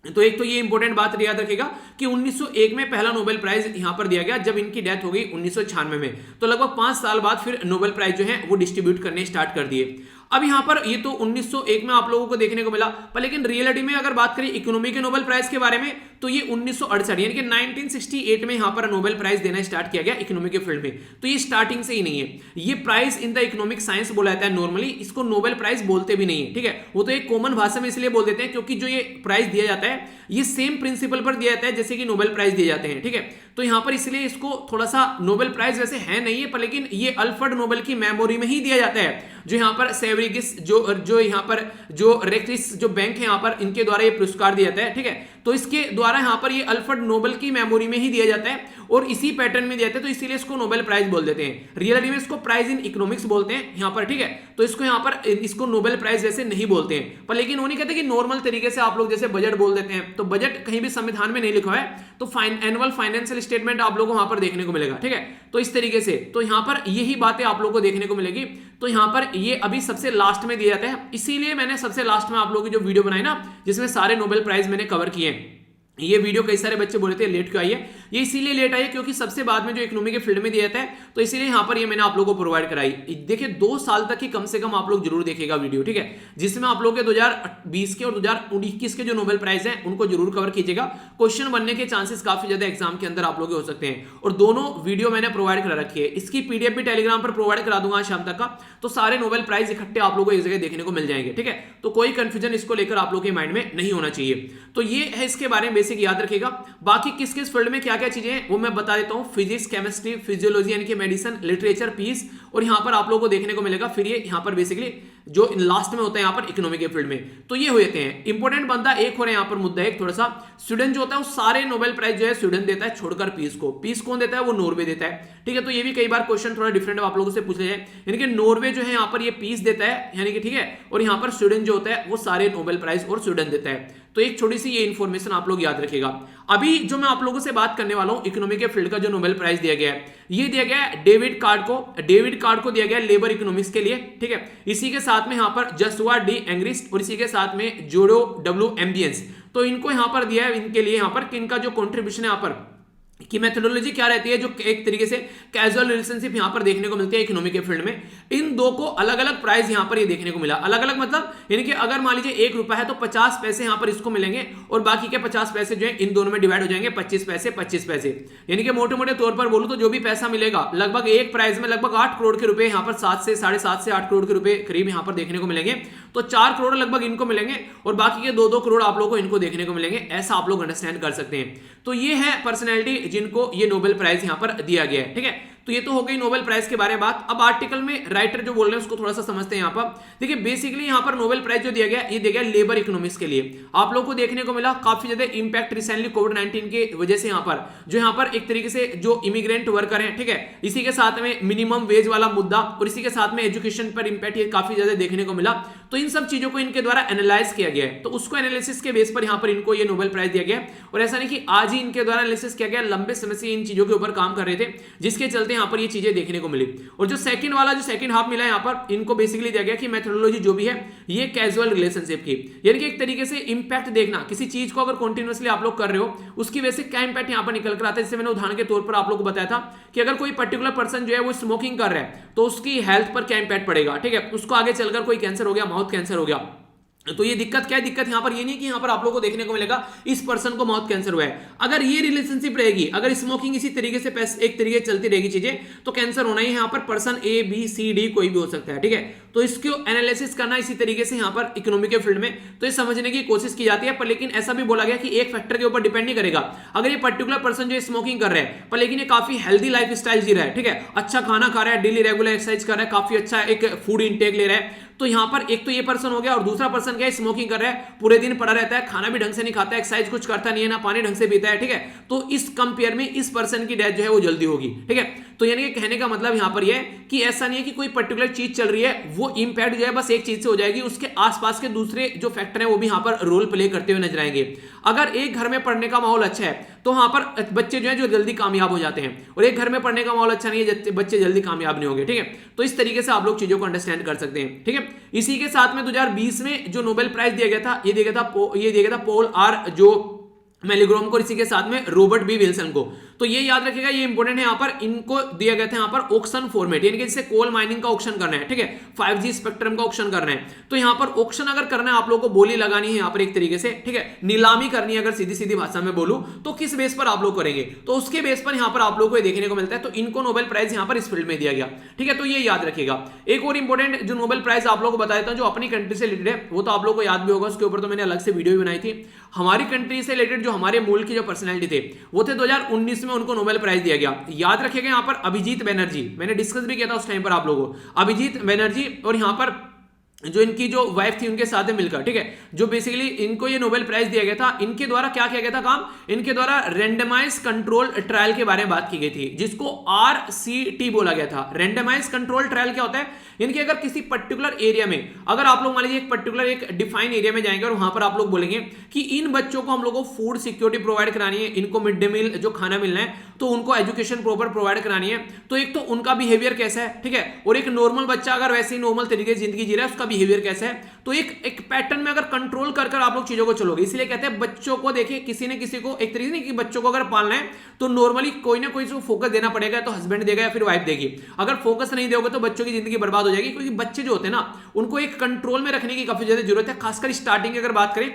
तो एक तो ये इंपॉर्टेंट बात याद रखेगा कि 1901 में पहला नोबेल प्राइज यहां पर दिया गया, जब इनकी डेथ हो गई 1996 में। तो लगभग 5 साल बाद फिर नोबेल प्राइज जो है वो डिस्ट्रीब्यूट करने स्टार्ट कर दिए। अब यहां पर ये तो 1901 में आप लोगों को देखने को मिला, पर लेकिन रियलिटी में अगर बात करें इकोनॉमी के नोबेल प्राइज के बारे में तो ये 1968 यानी कि 1968 में यहां पर नोबेल प्राइज देना स्टार्ट किया गया इकोनॉमी के फील्ड में। तो ये स्टार्टिंग से ही नहीं है, ये prize in the economic science बोला जाता है नॉर्मली, इसको नोबेल प्राइज बोलते भी नहीं है, ठीक है। वो तो एक कॉमन भाषा में इसलिए बोल देते हैं क्योंकि जो ये प्राइज दिया जाता है ये सेम प्रिंसिपल पर दिया जाता है जैसे कि नोबेल प्राइज दिए जाते हैं, ठीक है। तो यहां पर इसलिए इसको थोड़ा सा नोबेल प्राइज वैसे है नहीं है, पर लेकिन ये अल्फ्रेड नोबेल की मेमोरी में ही दिया जाता है, जो यहां पर सेवरी रोड्रिगेज जो यहाँ पर जो रेक्सिस जो बैंक है यहाँ पर, इनके द्वारा ये पुरस्कार दिया जाता है। ठीक है, तो इसके द्वारा यहाँ पर ये अल्फ्रेड नोबेल की मेमोरी में ही दिया जाता है और इसी पैटर्न में दिया जाता है, तो इसीलिए इसको नोबेल प्राइज बोल देते हैं। रियलिटी में इसको प्राइज इन इकोनॉमिक्स बोलते हैं यहाँ पर। ठीक है, तो इसको यहाँ पर इसको नोबेल प्राइज जैसे नहीं बोलते हैं, पर लेकिन वो नहीं कहते कि नॉर्मल तरीके से आप लोग जैसे बजट बोल देते हैं, तो बजट कहीं भी संविधान में नहीं लिखा है, तो एनुअल फाइनेंशियल स्टेटमेंट आप लोगों को वहां पर देखने को मिलेगा। ठीक है, तो इस तरीके से तो यहाँ पर यही बातें आप लोगों को देखने को मिलेगी। तो यहाँ पर ये अभी सबसे लास्ट में दिया जाता है, इसीलिए मैंने सबसे लास्ट में आप लोगों की जो वीडियो बनाई ना, जिसमें सारे नोबेल प्राइज मैंने कवर किए हैं। ये वीडियो कई सारे बच्चे बोले थे लेट क्यों आई है, ये इसीलिए लेट आई है क्योंकि सबसे बाद में जो इकोनॉमी के फील्ड में दिया जाता है, तो इसीलिए यहाँ पर ये मैंने आप लोगों को प्रोवाइड कराई। देखिए 2 साल तक की कम से कम आप लोग जरूर देखिएगा वीडियो। ठीक है, जिसमें आप लोग के 2020 के और 2021 के जो नोबेल प्राइज हैं उनको जरूर कवर कीजिएगा। क्वेश्चन बनने के चांसेस काफी ज्यादा एग्जाम के अंदर आप लोग हो सकते हैं, और दोनों वीडियो मैंने प्रोवाइड करा रखी है। इसकी पीडीएफ भी टेलीग्राम पर प्रोवाइड करा दूंगा आज शाम तक का, तो सारे नोबेल प्राइज इकट्ठे आप लोगों को एक जगह देखने को मिल जाएंगे। ठीक है, तो कोई कंफ्यूजन इसको लेकर आप लोग के माइंड में नहीं होना चाहिए। तो ये है इसके बारे में बेसिक याद रखिएगा। बाकी किस किस फील्ड में क्या क्या चीजें हैं वो मैं बता देता हूं। फिजिक्स, केमिस्ट्री, फिजियोलॉजी यानी कि मेडिसिन, लिटरेचर, पीस, और यहां पर आप लोगों को देखने को मिलेगा फिर ये यहां पर बेसिकली जो लास्ट में होता है यहां पर इकोनॉमी के फील्ड में। तो ये होते हैं इंपॉर्टेंट बंदा एक हो रहा है यहां पर मुद्दा एक थोड़ा सा। स्वीडन जो होता है वो सारे नोबेल प्राइज जो है स्वीडन देता है, छोड़कर पीस को। पीस कौन देता है? वो नॉर्वे देता है। ठीक है, तो ये भी कई बार क्वेश्चन थोड़ा डिफरेंट आप लोगों से पूछ ले जाए, यानी कि नॉर्वे जो है यहां पर ये पीस देता है, यानी कि ठीक है, और यहां पर स्वीडन जो होता है वो सारे नोबेल प्राइज और स्वीडन देता है। तो एक छोटी सी ये इंफॉर्मेशन आप लोग याद रखिएगा। अभी जो मैं आप लोगों से बात करने वाला हूं इकोनॉमी के फील्ड का जो नोबेल प्राइज दिया गया है, ये दिया गया है डेविड कार्ड को दिया गया है लेबर इकोनॉमिक्स के लिए। ठीक है, इसी के साथ में यहां पर जसुआ डी एंग्रिस्ट और इसी के साथ में जोडो डब्ल्यू एम्बियंस, तो इनको यहां पर दिया है इनके लिए, यहां पर किनका जो कंट्रीब्यूशन है यहां पर कि मेथोडोलॉजी क्या रहती है, जो एक तरीके से कैजुअल रिलेशनशिप यहां पर देखने को मिलती है इकोनॉमी के फील्ड में। इन दो को अलग अलग प्राइस यहां पर ये देखने को मिला। अलग अलग मतलब यानी कि अगर मान लीजिए 1 रुपया है तो 50 पैसे यहां पर इसको मिलेंगे, और बाकी के 50 पैसे जो है इन दोनों में डिवाइड हो जाएंगे, 25 पैसे 25 पैसे। यानी कि मोटे मोटे तौर पर बोलूं तो जो भी पैसा मिलेगा लगभग एक प्राइस में लगभग 8 करोड़ के रुपए यहां पर 7 से 7.5 से 8 करोड़ के रुपए करीब यहां पर देखने को मिलेंगे। तो 4 करोड़ लगभग इनको मिलेंगे और बाकी के 2-2 करोड़ आप लोगों को इनको देखने को मिलेंगे। ऐसा आप लोग अंडरस्टैंड कर सकते हैं। तो ये है पर्सनैलिटी जिनको ये नोबेल प्राइज यहां पर दिया गया है। ठीक है, तो ये तो हो गई नोबेल प्राइज के बारे में बात। अब आर्टिकल में राइटर जो बोल रहे हैं उसको थोड़ा सा समझते हैं। यहां पर देखिए बेसिकली यहां पर नोबेल प्राइज जो दिया गया ये दिया गया लेबर इकोनॉमिक्स के लिए। आप लोगों को देखने को मिला काफी ज्यादा इंपैक्ट रिसेंटली कोविड-19 के वजह से यहां पर एक तरीके से जो इमिग्रेंट वर्कर हैं, ठीक है, इसी के साथ में मिनिमम वेज वाला मुद्दा और इसी के साथ में एजुकेशन पर इंपैक्ट ये काफी ज्यादा देखने को मिला। तो इन सब चीजों को इनके द्वारा एनालाइज किया गया है, तो उसको एनालिसिस के बेस पर यहां पर इनको ये नोबेल प्राइज दिया गया। और ऐसा नहीं कि आज ही इनके द्वारा एनालिसिस किया गया, लंबे समय से इन चीजों के ऊपर काम कर रहे थे, जिसके चलते यहां पर ये चीजें देखने को मिली। और जो सेकंड वाला जो सेकंड हाफ मिला यहां पर इनको बेसिकली दिया गया कि मेथोडोलॉजी जो भी है ये कैजुअल रिलेशनशिप की, यानी कि एक तरीके से इंपैक्ट देखना, किसी चीज को अगर कंटीन्यूअसली आप लोग कर रहे हो उसकी वजह से क्या इंपैक्ट यहां पर निकल कर आता है। जैसे मैंने उदाहरण के तौर पर आप लोग को बताया था कि अगर कोई पर्टिकुलर पर्सन जो है वो स्मोकिंग कर रहा है तो उसकी हेल्थ पर क्या इंपैक्ट पड़ेगा। ठीक है, उसको आगे चलकर कोई कैंसर हो गया, माउथ कैंसर हो गया, तो ये दिक्कत क्या है? दिक्कत यहां पर ये नहीं कि यहां पर आप लोगों को देखने को मिलेगा इस पर्सन को माउथ कैंसर हुआ है। अगर ये रिलेशनशिप रहेगी, अगर स्मोकिंग इसी तरीके से एक तरीके से चलती रहेगी चीजें, तो कैंसर होना ही यहां पर person A B C D कोई भी हो सकता है। ठीक है, तो इसको एनालिसिस करना इसी तरीके से यहां पर इकोनॉमी के फील्ड में, तो ये समझने की कोशिश की जाती है। पर लेकिन ऐसा भी बोला गया कि एक फैक्टर के ऊपर डिपेंड नहीं करेगा। अगर ये पर्टिकुलर पर्सन जो स्मोकिंग कर रहा है पर लेकिन ये काफी हेल्दी लाइफ स्टाइल जी रहा है, ठीक है, अच्छा खाना खा रहा है, डेली रेगुलर एक्सरसाइज कर रहा है, काफी अच्छा एक फूड इंटेक ले रहा है, तो यहां पर एक तो ये पर्सन हो गया और दूसरा पर्सन क्या है, स्मोकिंग कर रहा है, पूरे दिन पड़ा रहता है, खाना भी ढंग से नहीं खाता, एक्सरसाइज कुछ करता नहीं है, ना पानी ढंग से पीता है। ठीक है, तो इस कंपेयर में इस पर्सन की डेथ जो है वो जल्दी होगी। ठीक है, तो यानी कि कहने का मतलब यहां पर ये है कि ऐसा नहीं है कि कोई पर्टिकुलर चीज चल रही है वो इंपैक्ट जो है बस एक चीज से हो जाएगी, उसके आसपास के दूसरे जो फैक्टर है वो भी यहां पर रोल प्ले करते हुए नजर आएंगे। अगर एक घर में पढ़ने का माहौल अच्छा है तो वहां पर बच्चे जो है जो जल्दी कामयाब हो जाते हैं, और एक घर में पढ़ने का माहौल अच्छा नहीं है, बच्चे जल्दी कामयाब नहीं होंगे। ठीक है, तो इस तरीके से आप लोग चीजों को अंडरस्टैंड कर सकते हैं। ठीक है, इसी के साथ में 2020 में जो नोबेल प्राइज दिया गया था ये दिया गया था पॉल आर जो मेलिग्रोम को, इसी के साथ में रॉबर्ट बी विल्सन को। तो ये याद रखिएगा, ये इंपॉर्टेंट है। यहां पर इनको दिया गया था यहां पर ऑक्शन फॉर्मेट, यानी कि जैसे कोल माइनिंग का ऑक्शन करना है, ठीक है, 5G स्पेक्ट्रम का ऑक्शन करना है, तो यहां पर ऑक्शन अगर करना है आप लोगों को बोली लगानी है यहां पर एक तरीके से, ठीक है, नीलामी करनी है अगर सीधी सीधी भाषा में बोलूं तो किस बेस पर आप लोग करेंगे, तो उसके बेस पर यहां पर आप लोग को देखने को मिलता है। तो इनको नोबेल प्राइज यहां पर इस फील्ड में दिया गया। ठीक है, तो ये याद रखिएगा। एक और इंपॉर्टेंट जो नोबेल प्राइज आप लोग को बता देता हूं जो अपनी कंट्री से रिलेटेड है, वो तो आप लोग को याद भी होगा, उसके ऊपर तो मैंने अलग से वीडियो भी बनाई थी। हमारी कंट्री से रिलेटेड जो हमारे मुल्क की जो पर्सनैलिटी थे वो थे 2019 में, उनको नोबेल प्राइज दिया गया। याद रखिएगा यहां पर अभिजीत बनर्जी, मैंने डिस्कस भी किया था उस टाइम पर आप लोगों को, अभिजीत बनर्जी, और यहां पर जो इनकी जो वाइफ थी उनके साथ में मिलकर, ठीक है, जो बेसिकली इनको ये नोबेल प्राइज दिया गया था, इनके द्वारा क्या किया गया था काम, इनके द्वारा रेंडमाइज कंट्रोल ट्रायल के बारे में बात की गई थी, जिसको RCT बोला गया था। रेंडमाइज कंट्रोल ट्रायल क्या होता है, यानी कि अगर किसी पर्टिकुलर एरिया में, अगर आप लोग मान लीजिए एक पर्टिकुलर एक डिफाइन एरिया में जाएंगे और वहां पर आप लोग बोलेंगे कि इन बच्चों को हम लोग को फूड सिक्योरिटी प्रोवाइड करानी है, इनको मिड डे मील जो खाना मिलना है, तो उनको एजुकेशन प्रॉपर प्रोवाइड करानी है, तो एक तो उनका बिहेवियर कैसा है, ठीक है, और एक नॉर्मल बच्चा अगर वैसे ही नॉर्मल तरीके से जिंदगी जी रहा है उसका बिहेवियर कैसा है, तो एक पैटर्न में अगर कंट्रोल कर कर आप लोग चीजों को चलोगे। इसलिए कहते हैं बच्चों को देखिए, किसी ने किसी को एक तरीके से, कि बच्चों को अगर पालना है तो नॉर्मली कोई ना कोई फोकस देना पड़ेगा, तो हस्बैंड देगा या फिर वाइफ देगी। अगर फोकस नहीं दोगे तो बच्चों की जिंदगी बर्बाद हो जाएगी, क्योंकि बच्चे जो होते हैं ना उनको एक कंट्रोल में रखने की काफी ज्यादा जरूरत है। खासकर स्टार्टिंग की अगर बात करें,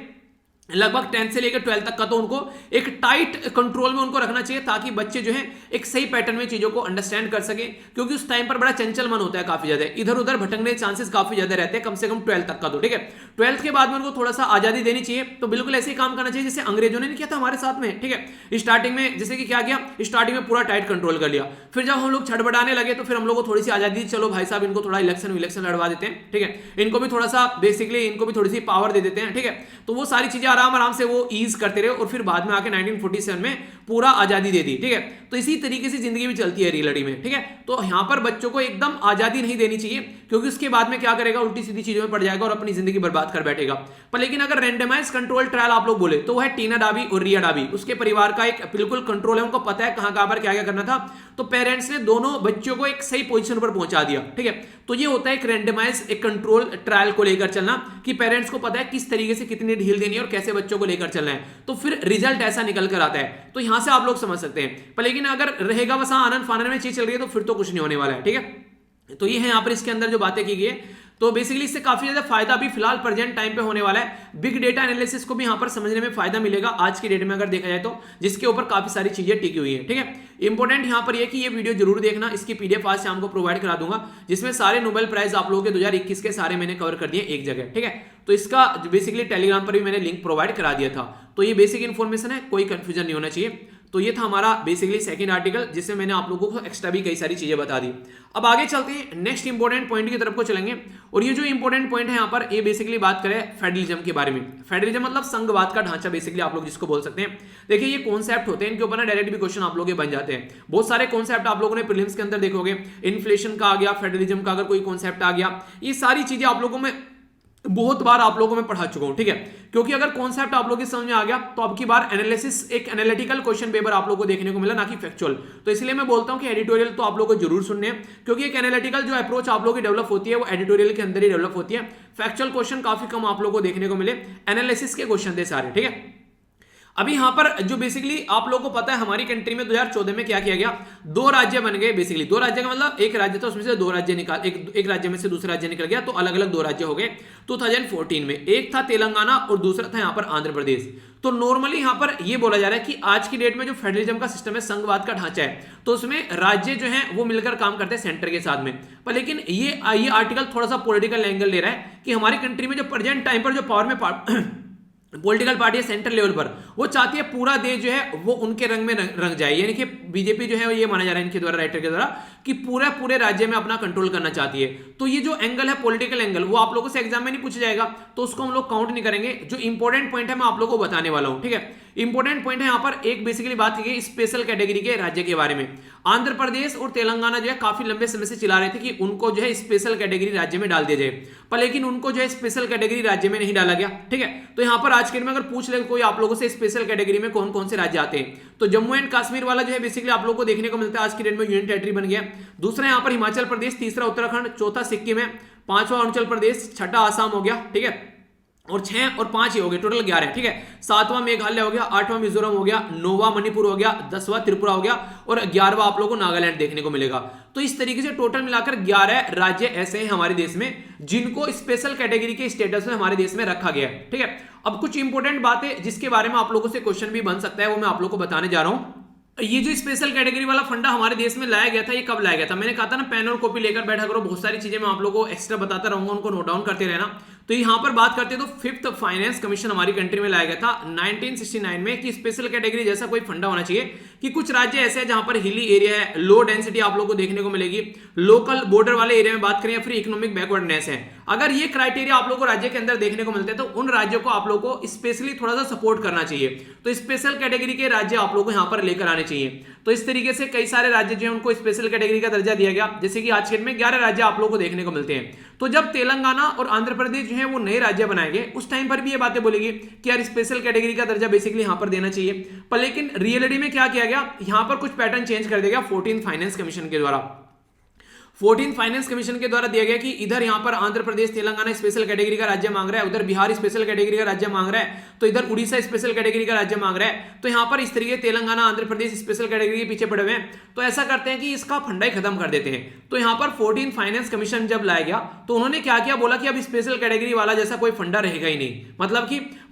लगभग 10 से लेकर 12 तक का, तो उनको एक टाइट कंट्रोल में उनको रखना चाहिए, ताकि बच्चे जो है एक सही पैटर्न में चीजों को अंडरस्टैंड कर सके, क्योंकि उस टाइम पर बड़ा चंचल मन होता है, काफी ज्यादा इधर उधर भटकने के चांसेस काफी ज्यादा रहते हैं, कम से कम 12 तक का, तो ठीक है। 12th के बाद में उनको थोड़ा सा आजादी देनी चाहिए, तो बिल्कुल ऐसे ही काम करना चाहिए जैसे अंग्रेजों ने नहीं किया था हमारे साथ में, ठीक है। स्टार्टिंग में जैसे कि क्या किया, स्टार्टिंग में पूरा टाइट कंट्रोल कर लिया, फिर जब हम लोग छटपटाने लगे तो फिर हम लोग को थोड़ी सी आजादी, चलो भाई साहब इनको थोड़ा इलेक्शन लड़वा देते हैं, ठीक है, इनको भी थोड़ा सा बेसिकली इनको भी थोड़ी सी पावर दे देते हैं, ठीक है। तो वो सारी चीजें आराम आराम से वो ईज करते रहे, और फिर बाद में आके 1947 में पूरा आजादी दे दी, ठीक है। तो इसी तरीके से जिंदगी भी चलती है रियलिटी में, ठीक है। तो यहां पर बच्चों को एकदम आजादी नहीं देनी चाहिए, क्योंकि उसके बाद में क्या करेगा, उल्टी सीधी चीजों में पड़ जाएगा और अपनी जिंदगी बर्बाद कर बैठेगा। पर लेकिन अगर रेंडमाइज कंट्रोल ट्रायल आप लोग बोले तो वह टीना डाबी और रिया डाबी, उसके परिवार का एक बिल्कुल कंट्रोल है, उनको पता है कहां पर क्या क्या करना था, तो पेरेंट्स ने दोनों बच्चों को एक सही पोजीशन पर पहुंचा दिया, ठीक है। तो ये होता है एक रेंडमाइज एक कंट्रोल ट्रायल को लेकर चलना, कि पेरेंट्स को पता है किस तरीके से कितनी ढील देनी है और कैसे बच्चों को लेकर चलना है, तो फिर रिजल्ट ऐसा निकल कर आता है। तो यहां से आप लोग समझ सकते हैं। पर लेकिन अगर रहेगा बस आनंद फानन में चीज चल रही है, तो फिर तो कुछ नहीं होने वाला है, ठीक है। तो ये है यहां पर इसके अंदर जो बातें की गई है, तो बेसिकली इससे काफी ज्यादा फायदा भी फिलहाल प्रेजेंट टाइम पे होने वाला है। बिग डेटा एनालिसिस को भी यहां पर समझने में फायदा मिलेगा आज की डेट में अगर देखा जाए तो, जिसके ऊपर काफी सारी चीजें टिकी हुई है, ठीक है। इंपॉर्टेंट यहां पर यह कि ये वीडियो जरूर देखना, इसकी PDF आज शाम को प्रोवाइड करा दूंगा, जिसमें सारे नोबेल प्राइज आप लोगों के 2021 के सारे मैंने कवर कर दिए एक जगह, ठीक है। तो इसका बेसिकली टेलीग्राम पर भी मैंने लिंक प्रोवाइड करा दिया था। तो ये बेसिक इन्फॉर्मेशन है, कोई कंफ्यूजन नहीं होना चाहिए। तो ये था हमारा बेसिकली सेकंड आर्टिकल, जिसमें मैंने आप लोगों को एक्स्ट्रा भी कई सारी चीजें बता दी। अब आगे चलते हैं, नेक्स्ट इंपॉर्टेंट पॉइंट की तरफ को चलेंगे, और ये जो इंपॉर्टेंट पॉइंट है यहाँ पर, ये बेसिकली बात करें फेडरलिज्म के बारे में। फेडरलिज्म मतलब संघवाद का ढांचा, बेसिकली आप लोग जिसको बोल सकते हैं। देखिए ये कॉन्सेप्ट होते हैं, इनके ऊपर ना डायरेक्ट भी क्वेश्चन आप लोगों के बन जाते हैं। बहुत सारे कॉन्सेप्ट आप लोगों ने प्रीलिम्स के अंदर देखोगे, इन्फ्लेशन का आ गया, फेडरलिज्म का अगर कोई कॉन्सेप्ट आ गया, ये सारी चीजें आप लोगों में बहुत बार आप लोगों में पढ़ा चुका हूं, ठीक है। क्योंकि अगर कॉन्सेप्ट आप लोगों की समझ में आ गया, तो अब की बार एनालिसिस एक एनालिटिकल क्वेश्चन पेपर आप लोगों को देखने को मिला, ना कि फैक्चुअल। तो इसलिए मैं बोलता हूं कि एडिटोरियल तो आप लोगों को जरूर सुनने हैं, क्योंकि एक एनालिटिकल जो अप्रोच आप लोगों की डेवलप होती है वो एडिटोरियल के अंदर ही डेवलप होती है। फैक्चुअल क्वेश्चन काफी कम आप लोगों को देखने को मिले, एनालिसिस के क्वेश्चन थे सारे, ठीक है। अभी यहां पर जो बेसिकली आप लोगों को पता है, हमारी कंट्री में 2014 में क्या किया गया, 2 राज्य बन गए। बेसिकली 2 राज्य का मतलब एक राज्य था, उसमें से 2 राज्य निकाल, एक राज्य में से दूसरा राज्य निकल गया, तो अलग अलग 2 राज्य हो गए 2014 में। एक था तेलंगाना और दूसरा था यहां पर आंध्र प्रदेश। तो नॉर्मली यहां पर यह बोला जा रहा है कि आज की डेट में जो फेडरलिज्म का सिस्टम है, संघवाद का ढांचा है, तो उसमें राज्य जो है वो मिलकर काम करते हैं सेंटर के साथ में। पर लेकिन ये आर्टिकल थोड़ा सा पॉलिटिकल एंगल ले रहा है कि हमारी कंट्री में जो प्रेजेंट टाइम पर जो पावर में पॉलिटिकल पार्टी है सेंट्रल लेवल पर, वो चाहती है पूरा देश जो है वो उनके रंग में रंग जाए। यानी कि बीजेपी जो है ये माना जा रहा है इनके द्वारा, राइटर के द्वारा, कि पूरे राज्य में अपना कंट्रोल करना चाहती है। तो ये जो एंगल है पॉलिटिकल एंगल, वो आप लोगों से एग्जाम में नहीं पूछा जाएगा, तो उसको हम लोग काउंट नहीं करेंगे। जो इंपॉर्टेंट पॉइंट है मैं आप लोगों को बताने वाला हूं, ठीक है। इंपॉर्टेंट पॉइंट है यहां पर एक बेसिकली बात की गई स्पेशल कैटेगरी के राज्य के बारे में। आंध्र प्रदेश और तेलंगाना जो है काफी लंबे समय से चिल्ला रहे थे कि उनको जो है स्पेशल कैटेगरी राज्य में डाल दिया जाए, पर लेकिन उनको जो है स्पेशल कैटेगरी राज्य में नहीं डाला गया, ठीक है। तो यहां पर आज के दिन में अगर पूछ ले कोई आप लोगों से स्पेशल कैटेगरी में कौन कौन से राज्य आते हैं, तो जम्मू एंड कश्मीर वाला जो है बेसिकली आप लोगों को देखने को मिलता है आज की डेट में यूनियन टेरिटरी बन गया। दूसरा यहां पर हिमाचल प्रदेश, तीसरा उत्तराखंड, चौथा सिक्किम है, पांचवा अरुणाचल प्रदेश, छठा आसाम हो गया, ठीक है, और 6 और 5 ही हो गए, टोटल 11, ठीक है। 7वां मेघालय हो गया, 8वां मिजोरम हो गया, 9वां मणिपुर हो गया, 10वां त्रिपुरा हो गया, और 11वां आप लोगों को नागालैंड देखने को मिलेगा। तो इस तरीके से टोटल मिलाकर 11 राज्य ऐसे हैं हमारे देश में जिनको स्पेशल कैटेगरी के स्टेटस में हमारे देश में रखा गया है, ठीक है। अब कुछ इंपॉर्टेंट बातें जिसके बारे में आप लोगों से क्वेश्चन भी बन सकता है, वो मैं आप लोगों को बताने जा रहा हूं। ये जो स्पेशल कैटेगरी वाला फंडा हमारे देश में लाया गया था, ये कब लाया गया था? मैंने कहा था ना पेन और कॉपी लेकर बैठा करो, बहुत सारी चीजें मैं आप लोगों को एक्स्ट्रा बताता रहूंगा, उनको नोट डाउन करते रहना। तो यहां पर बात करते हैं तो फिफ्थ फाइनेंस कमीशन हमारी कंट्री में लाया गया था 1969 में कि स्पेशल कैटेगरी जैसा कोई फंडा होना चाहिए कि कुछ राज्य ऐसे हैं जहां पर हिली एरिया है, लो डेंसिटी आप लोगों को देखने को मिलेगी, लोकल बॉर्डर वाले एरिया में बात करें या फिर इकोनॉमिक बैकवर्डनेस है, अगर ये क्राइटेरिया आप लोगों को राज्य के अंदर देखने को मिलते हैं तो उन राज्यों को आप लोगों को स्पेशली थोड़ा सा सपोर्ट करना चाहिए। तो स्पेशल कैटेगरी के राज्य आप लोगों को यहां पर लेकर आने चाहिए। तो इस तरीके से कई सारे राज्य जो है उनको स्पेशल कैटेगरी का दर्जा दिया गया, जैसे कि आज के डेट में 11 राज्य आप लोगों को देखने को मिलते हैं। तो जब तेलंगाना और आंध्र प्रदेश जो है वो नए राज्य बनाएंगे उस टाइम पर भी ये बातें बोलेगी कि यार स्पेशल कैटेगरी का दर्जा बेसिकली यहां पर देना चाहिए। पर लेकिन रियलिटी में क्या किया गया, यहां पर कुछ पैटर्न चेंज कर दिया गया 14 फाइनेंस कमीशन के द्वारा। 14 फाइनेंस कमीशन के द्वारा दिया गया कि इधर यहां पर आंध्र प्रदेश तेलंगाना स्पेशल कैटेगरी का राज्य मांग रहा है, उधर बिहार स्पेशल कैटेगरी का राज्य मांग रहा है, तो इधर उड़ीसा स्पेशल कैटेगरी का राज्य मांग रहा है। तो यहां पर इस तरीके तेलंगाना आंध्र प्रदेश स्पेशल कैटेगरी के पीछे पड़े हुए हैं, तो ऐसा करते हैं कि इसका फंडा ही खत्म कर देते हैं। तो यहां पर 14 फाइनेंस कमीशन जब लाया गया तो उन्होंने क्या किया, बोला कि अब स्पेशल कैटेगरी वाला जैसा कोई फंडा रहेगा ही नहीं।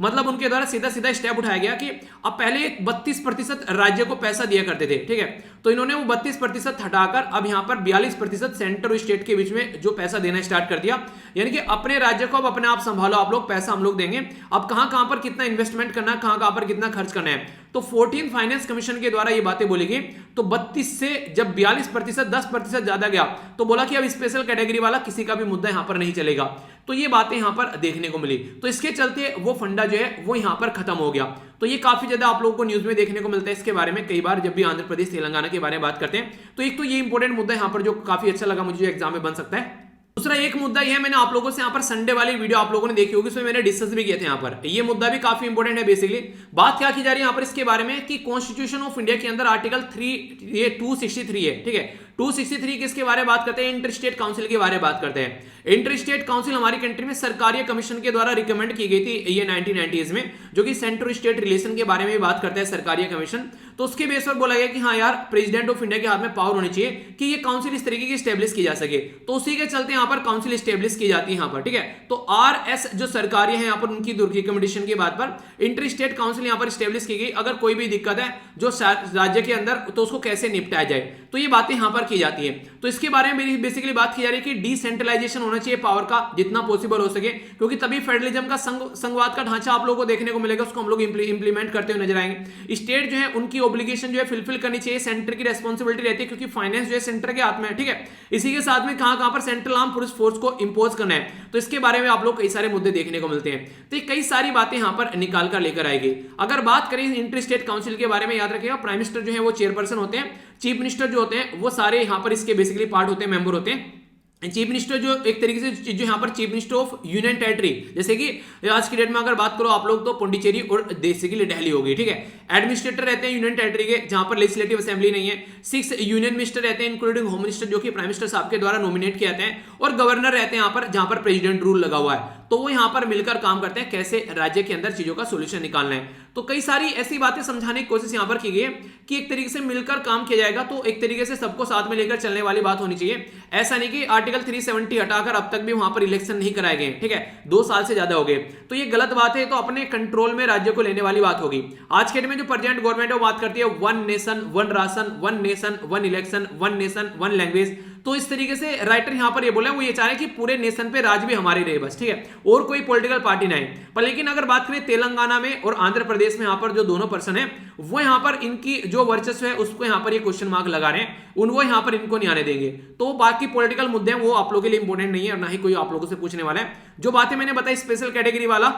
मतलब उनके द्वारा सीधा सीधा स्टेप उठाया गया कि अब पहले 32% राज्य को पैसा दिया करते थे, ठीक है, तो इन्होंने वो 32% हटाकर अब यहां पर 42% सेंटर और स्टेट के बीच में जो पैसा देना स्टार्ट कर दिया। यानी कि अपने राज्य को अब अपने आप संभालो आप लोग, पैसा हम लोग देंगे, अब कहां पर कितना इन्वेस्टमेंट करना है, कहां पर कितना खर्च करना है। तो 14 फाइनेंस कमीशन के द्वारा ये बातें बोली गई। तो 32 से जब 42% 10% ज्यादा गया तो बोला कि अब स्पेशल कैटेगरी वाला किसी का भी मुद्दा यहां पर नहीं चलेगा। तो ये बातें यहां पर देखने को मिली, तो इसके चलते वो फंडा जो है वो यहां पर खत्म हो गया। तो ये काफी ज्यादा आप लोगों को न्यूज में देखने को मिलता है इसके बारे में कई बार जब भी आंध्र प्रदेश तेलंगाना के बारे में बात करते हैं। तो एक तो ये इंपॉर्टेंट मुद्दा यहां पर जो काफी अच्छा लगा मुझे, एग्जाम में बन सकता है। दूसरा एक मुद्दा यह है, मैंने आप लोगों से यहाँ पर संडे वाली वीडियो आप लोगों ने देखी होगी, उसमें मैंने डिस्कस भी किए थे। यहाँ पर ये मुद्दा भी काफी इंपॉर्टेंट है। बेसिकली बात क्या की जा रही है यहाँ पर इसके बारे में कि कॉन्स्टिट्यूशन ऑफ इंडिया के अंदर आर्टिकल 3 ये 263 है, ठीक है, 263 किसके बारे में बात करते हैं, इंटर स्टेट काउंसिल के बारे में बात करते हैं। इंटर स्टेट काउंसिल हमारी कंट्री में सरकारी कमीशन के द्वारा रिकमेंड की गई थी ये 1990s में, जो कि सेंट्रल स्टेट रिलेशन के बारे में बात करता है सरकारी कमीशन। तो उसके बेस पर बोला गया कि हाँ यार प्रेसिडेंट ऑफ इंडिया के हाथ में पावर होनी चाहिए कि ये काउंसिल इस तरीके की स्टेब्लिश की जा सके। तो उसी के चलते यहाँ पर काउंसिल स्टेब्लिश की जाती है यहाँ पर, ठीक है। तो RS जो सरकारी है यहाँ पर उनकी रिकमेंडेशन के बाद पर इंटर स्टेट काउंसिल यहाँ पर स्टेब्लिश की गई। अगर कोई भी दिक्कत है जो राज्य के अंदर तो उसको कैसे निपटाया जाए, तो ये बातें यहाँ पर की जाती है। तो इसके बारे में बेसिकली बात की जा रही है कि डिसेंट्रलाइजेशन होना चाहिए पावर का जितना पॉसिबल हो सके, क्योंकि तभी फेडरलिज्म का संघवाद का ढांचा आप लोगों को देखने को मिलेगा, उसको हम लोग इंप्लीमेंट करते हुए नजर आएंगे। स्टेट जो है उनकी ऑब्लिगेशन जो है फुलफिल करनी चाहिए, सेंटर की रेस्पॉन्सिबिलिटी रहती है क्योंकि फाइनेंस जो है सेंटर के हाथ में है, ठीक है। इसी के साथ में कहां पर सेंट्रल आर्म पुलिस फोर्स को इंपोज करना है, तो इसके बारे में आप लोग कई सारे मुद्दे देखने को मिलते हैं। तो ये कई सारी बातें यहां पर निकाल कर लेकर आएगी। अगर बात करें इंटर स्टेट काउंसिल के बारे में, याद रखिएगा प्राइम मिनिस्टर जो है वो चेयरपर्सन होते हैं, चीफ मिनिस्टर जो होते हैं वो सारे यहां पर इसके बेसिकली पार्ट होते हैं, मेंबर होते हैं। चीफ मिनिस्टर जो एक तरीके से जो यहाँ पर chief minister of union territory, जैसे कि आज की डेट में अगर बात करो आप लोग तो पौंडीचेरी और बेसिकली दिल्ली होगी, ठीक है। एडमिनिस्ट्रेटर रहते हैं यूनियन टेरिटरी के जहां पर लेजिस्लेटिव असेंबली नहीं है। 6 यूनियन मिनिस्टर रहते हैं इंक्लूडिंग होम मिनिस्टर जो कि प्राइम मिनिस्टर साहब के द्वारा नॉमिनेट किए जाते हैं, और गवर्नर रहते हैं यहाँ पर जहां पर प्रेसिडेंट रूल लगा हुआ है। तो वो यहाँ पर मिलकर काम करते हैं कैसे राज्य के अंदर चीजों का सोल्यूशन निकालना है। तो कई सारी ऐसी बातें समझाने की कोशिश यहाँ पर की गई है कि एक तरीके से मिलकर काम किया जाएगा, तो एक तरीके से सबको साथ में लेकर चलने वाली बात होनी चाहिए। ऐसा नहीं कि आर्टिकल 370 हटाकर अब तक भी वहां पर इलेक्शन नहीं कराए गए, ठीक है, 2 साल से ज्यादा हो गए, तो ये गलत बात है। तो अपने कंट्रोल में राज्य को लेने वाली बात होगी। आज के डेट में जो प्रेजेंट गवर्नमेंट है वो बात करती है 1 nation 1 ration, 1 nation 1 election, 1 nation 1 language. तो इस तरीके से राइटर यहां पर ये बोला, वो ये चाह रहे हैं कि पूरे नेशन पे राज भी हमारी रहे बस, ठीक है, और कोई पॉलिटिकल पार्टी ना है। पर लेकिन अगर बात करें तेलंगाना में और आंध्र प्रदेश में, यहां पर जो दोनों पर्सन है वो यहां पर इनकी जो वर्चस्व है उसको यहां पर ये क्वेश्चन मार्क लगा रहे हैं, वो यहां पर इनको नहीं आने देंगे। तो बाकी पॉलिटिकल मुद्दे हैं वो आप लोगों के लिए इंपॉर्टेंट नहीं है और ना ही कोई आप लोगों से पूछने वाला है। जो बातें मैंने बताई स्पेशल कैटेगरी वाला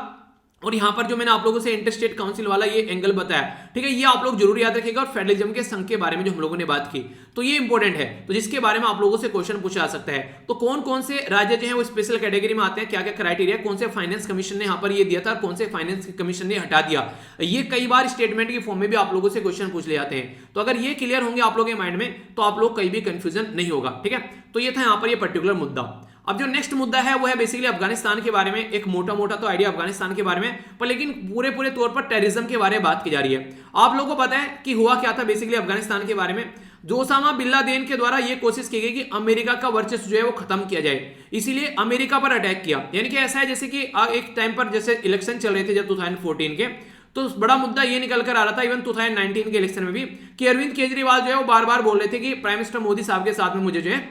और यहां पर जो मैंने आप लोगों से इंटर स्टेट काउंसिल वाला ये एंगल बताया, ठीक है, ये आप लोग जरूर याद रखिएगा। और फेडरलिज्म के संघ के बारे में जो हम लोगों ने बात की, तो ये इंपॉर्टेंट है, तो जिसके बारे में आप लोगों से क्वेश्चन पूछा जा सकता है। तो कौन कौन से राज्य जो है वो स्पेशल कैटेगरी में आते हैं, क्या क्या क्राइटेरिया, कौन से फाइनेंस कमीशन ने यहाँ पर ये दिया था, कौन से फाइनेंस कमीशन ने हटा दिया, ये कई बार स्टेटमेंट के फॉर्म में भी आप लोगों से क्वेश्चन पूछ ले जाते हैं। तो अगर ये क्लियर होंगे आप लोगों के माइंड में तो आप लोग कहीं भी कंफ्यूजन नहीं होगा, ठीक है। तो ये था यहाँ पर ये पर्टिकुलर मुद्दा। अब जो नेक्स्ट मुद्दा है वो है बेसिकली अफगानिस्तान के बारे में। एक मोटा मोटा तो आइडिया अफगानिस्तान के बारे में, पर लेकिन पूरे तौर पर टेररिज्म के बारे में बात की जा रही है। आप लोगों को पता है कि हुआ क्या था बेसिकली अफगानिस्तान के बारे में। जो ओसामा बिन लादेन के द्वारा यह कोशिश की गई कि अमेरिका का वर्चस्व जो है वो खत्म किया जाए, इसीलिए अमेरिका पर अटैक किया। यानी कि ऐसा है जैसे कि एक टाइम पर जैसे इलेक्शन चल रहे थे जब 2014 के, तो बड़ा मुद्दा ये निकल कर आ रहा था इवन 2019 के इलेक्शन में भी कि अरविंद केजरीवाल जो है वो बार बार बोल रहे थे कि प्राइम मिनिस्टर मोदी साहब के साथ में मुझे जो है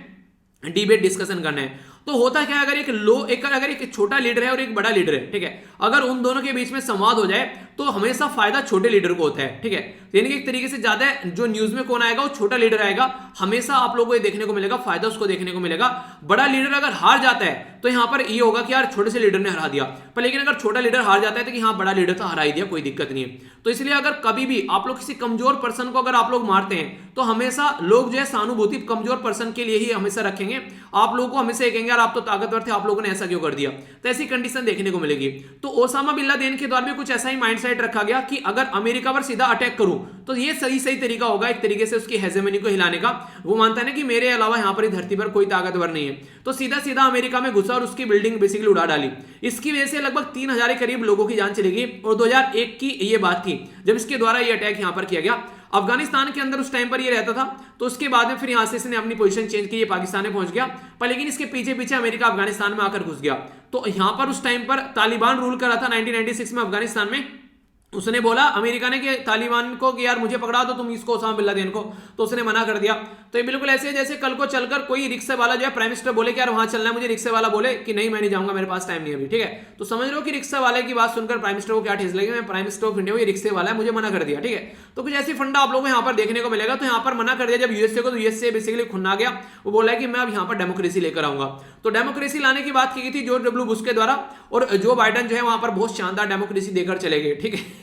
डिबेट डिस्कशन करना है। तो होता क्या है, अगर एक छोटा लीडर है और एक बड़ा लीडर है, ठीक है, अगर उन दोनों के बीच में संवाद हो जाए तो हमेशा फायदा छोटे लीडर को होता है, ठीक है। यानी कि एक तरीके से ज्यादा जो न्यूज में कौन आएगा, वो छोटा लीडर आएगा, हमेशा आप लोगों को ये देखने को मिलेगा, फायदा उसको देखने को मिलेगा। बड़ा लीडर अगर हार जाता है तो यहां पर ये होगा कि यार छोटे से लीडर ने हरा दिया, पर लेकिन अगर छोटा लीडर हार जाता है तो कि हाँ बड़ा लीडर तो हरा ही दिया, कोई दिक्कत नहीं है। तो इसलिए अगर कभी भी आप लोग किसी कमजोर पर्सन को अगर आप लोग मारते हैं तो हमेशा लोग जो है सहानुभूति कमजोर पर्सन के लिए ही हमेशा रखेंगे, आप लोगों को हमेशा कहेंगे यार आप तो ताकतवर थे, आप लोगों ने ऐसा क्यों कर दिया। तो ऐसी कंडीशन देखने को मिलेगी। तो ओसामा बिन लादेन के द्वारा भी कुछ ऐसा ही माइंडसेट रखा गया कि अगर अमेरिका पर सीधा अटैक करूं तो ये सही तरीका होगा एक तरीके से उसकी हेजेमनी को हिलाने का। वो मानता है ना कि मेरे अलावा यहां पर धरती पर कोई ताकतवर नहीं है, तो सीधा अमेरिका में घुसा और उसकी बिल्डिंग बेसिकली उड़ा डाली। इसकी वजह से लगभग 3000 के करीब लोगों की जान चली गई। और 2001 की ये बात थी जब इसके द्वारा ये अटैक यहां पर किया गया। अफगानिस्तान के अंदर उस टाइम पर ये रहता था, तो उसके बाद में फिर यहां से इसने अपनी पोजीशन चेंज की, ये पाकिस्तान में पहुंच गया, पर लेकिन इसके पीछे अमेरिका अफगानिस्तान में आकर घुस गया। तो यहां पर उस टाइम पर तालिबान रूल कर रहा था 1996 में अफगानिस्तान में। उसने बोला अमेरिका ने कि तालिबान को कि यार मुझे पकड़ा दो तुम इसको, ओसामा बिन लादेन को, तो उसने मना कर दिया। तो ये बिल्कुल ऐसे जैसे कल को चलकर कोई रिक्शे वाला जो है प्राइम मिनिस्टर बोले कि यार वहां चलना है, मुझे रिक्शे वाला बोले कि नहीं मैं नहीं जाऊंगा, मेरे पास टाइम नहीं है अभी, ठीक है। तो समझ लो कि रिक्शा वाले की बात सुनकर प्राइम मिनिस्टर को क्या ठेस लगी, मैं प्राइम मिनिस्टर ऑफ इंडिया, ये रिक्शे वाला है, मुझे मना कर दिया, ठीक है। तो कुछ ऐसी फंडा आप लोगों को यहाँ पर देखने को मिलेगा। तो यहाँ पर मना कर दिया जब यूएसए को, तो यूएसए बेसिकली खुन्ना गया, वो बोला कि मैं अब यहाँ पर डेमोक्रेसी लेकर आऊंगा। तो डेमोक्रेसी लाने की बात की गई थी जॉर्ज डब्ल्यू बुश के द्वारा, और जो बाइडेन जो है वहां पर बहुत शानदार डेमोक्रेसी देकर चले गए, ठीक है।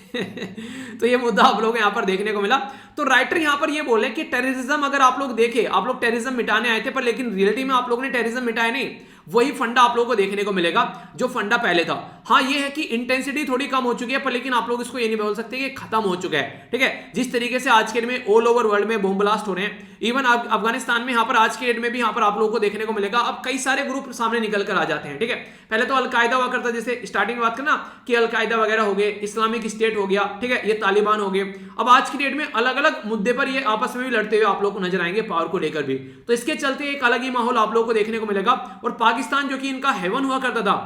तो ये मुद्दा आप लोगों को यहां पर देखने को मिला। तो राइटर यहां पर ये बोले कि टेररिज्म अगर आप लोग देखें, आप लोग टेररिज्म मिटाने आए थे, पर लेकिन रियलिटी में आप लोगों ने टेररिज्म मिटाया नहीं, वही फंडा आप लोगों को देखने को मिलेगा जो फंडा पहले था। हाँ ये है कि इंटेंसिटी थोड़ी कम हो चुकी है, पर लेकिन आप लोग इसको ये नहीं बोल सकते कि खत्म हो चुका है, ठीक है। जिस तरीके से आज के डेट में ऑल ओवर वर्ल्ड में बॉम्ब ब्लास्ट हो रहे हैं, इवन अफगानिस्तान में यहाँ पर आज के डेट में भी यहाँ पर आप लोगों को देखने को मिलेगा, अब कई सारे ग्रुप सामने निकल कर आ जाते हैं, ठीक है। पहले तो अलकायदा हुआ करता, जैसे स्टार्टिंग में बात करना कि अलकायदा वगैरह हो गए, इस्लामिक स्टेट हो गया, ठीक है, ये तालिबान हो गए। अब आज की डेट में अलग अलग मुद्दे पर ये आपस में भी लड़ते हुए आप लोग को नजर आएंगे, पावर को लेकर भी। तो इसके चलते एक अलग ही माहौल आप लोगों को देखने को मिलेगा। और पाकिस्तान जो कि इनका हेवन हुआ करता था,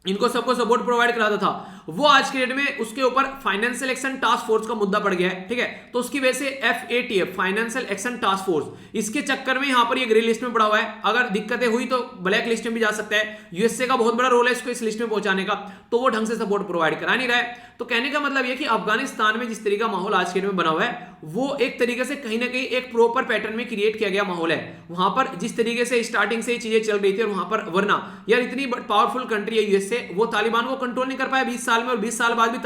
इनको सबको सपोर्ट प्रोवाइड कराता था, वो आज के डेट में उसके ऊपर फाइनेंशियल एक्शन टास्क फोर्स का मुद्दा पड़ गया है, ठीक है। तो उसकी वजह से FATF financial action task force, इसके चक्कर में यहां पर ये ग्रे लिस्ट में पड़ा हुआ है। अगर दिक्कतें हुई तो ब्लैक लिस्ट में भी जा सकता है। यूएसए का बहुत बड़ा रोल है इसको इस लिस्ट में पहुंचाने का, तो वो ढंग से सपोर्ट प्रोवाइड करा नहीं रहा है। तो कहने का मतलब यह कि अफगानिस्तान में जिस तरीके का माहौल आज के डेट में बना हुआ है, वो एक तरीके से कहीं ना कहीं एक प्रॉपर पैटर्न में क्रिएट किया गया माहौल है। वहां पर जिस तरीके से स्टार्टिंग से चीजें चल रही थी, और वहां पर वरना यार इतनी पावरफुल कंट्री है यूएसए, वो तालिबान को कंट्रोल नहीं कर पाया 20 साल में, और 20 साल बाद भी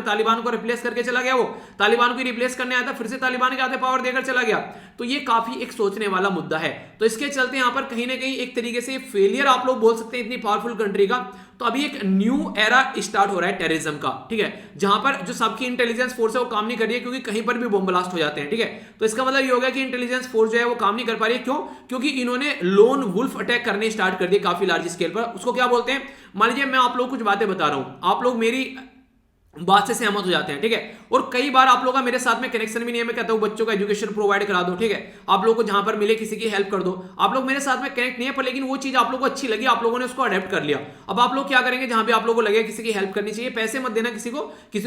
तालिबान को रिप्लेस करके चला गया। वो तालिबान को रिप्लेस करने आया था, फिर से तालिबान के हाथे पावर देकर चला गया। तो ये काफी एक सोचने वाला मुद्दा है। तो इसके चलते यहां पर कहीं ना कहीं एक तरीके से फेलियर आप लोग बोल सकते हैं इतनी पावरफुल कंट्री का। तो अभी एक न्यू एरा स्टार्ट हो रहा है टेररिज्म का, ठीक है, जहां पर जो सबकी इंटेलिजेंस फोर्स है वो काम नहीं कर रही है, क्योंकि कहीं पर भी बॉम्ब ब्लास्ट हो जाते हैं, ठीक है। तो इसका मतलब ये होगा कि इंटेलिजेंस फोर्स जो है वो काम नहीं कर पा रही है। क्यों? क्योंकि इन्होंने लोन वुल्फ अटैक करने स्टार्ट कर दिए काफी लार्ज स्केल पर। उसको क्या बोलते हैं, मान लीजिए मैं आप लोग कुछ बातें बता रहा हूं, आप लोग मेरी बात से सहमत हो जाते हैं, ठीक है। और कई बार आप लोगों का मेरे साथ में कनेक्शन भी नहीं है, मैं कहता हूं बच्चों का एजुकेशन प्रोवाइड करा दो, ठीक है, आप लोगों को जहां पर मिले किसी की हेल्प कर दो, आप लोग मेरे साथ में कनेक्ट नहीं है, पर लेकिन वो चीज आप लोगों को अच्छी लगी, आप लोगों ने उसको अडेप्ट कर लिया। अब आप लोग क्या करेंगे, जहां भी आप लोगों को लगे किसी की हेल्प करनी चाहिए, पैसे मत देना किसी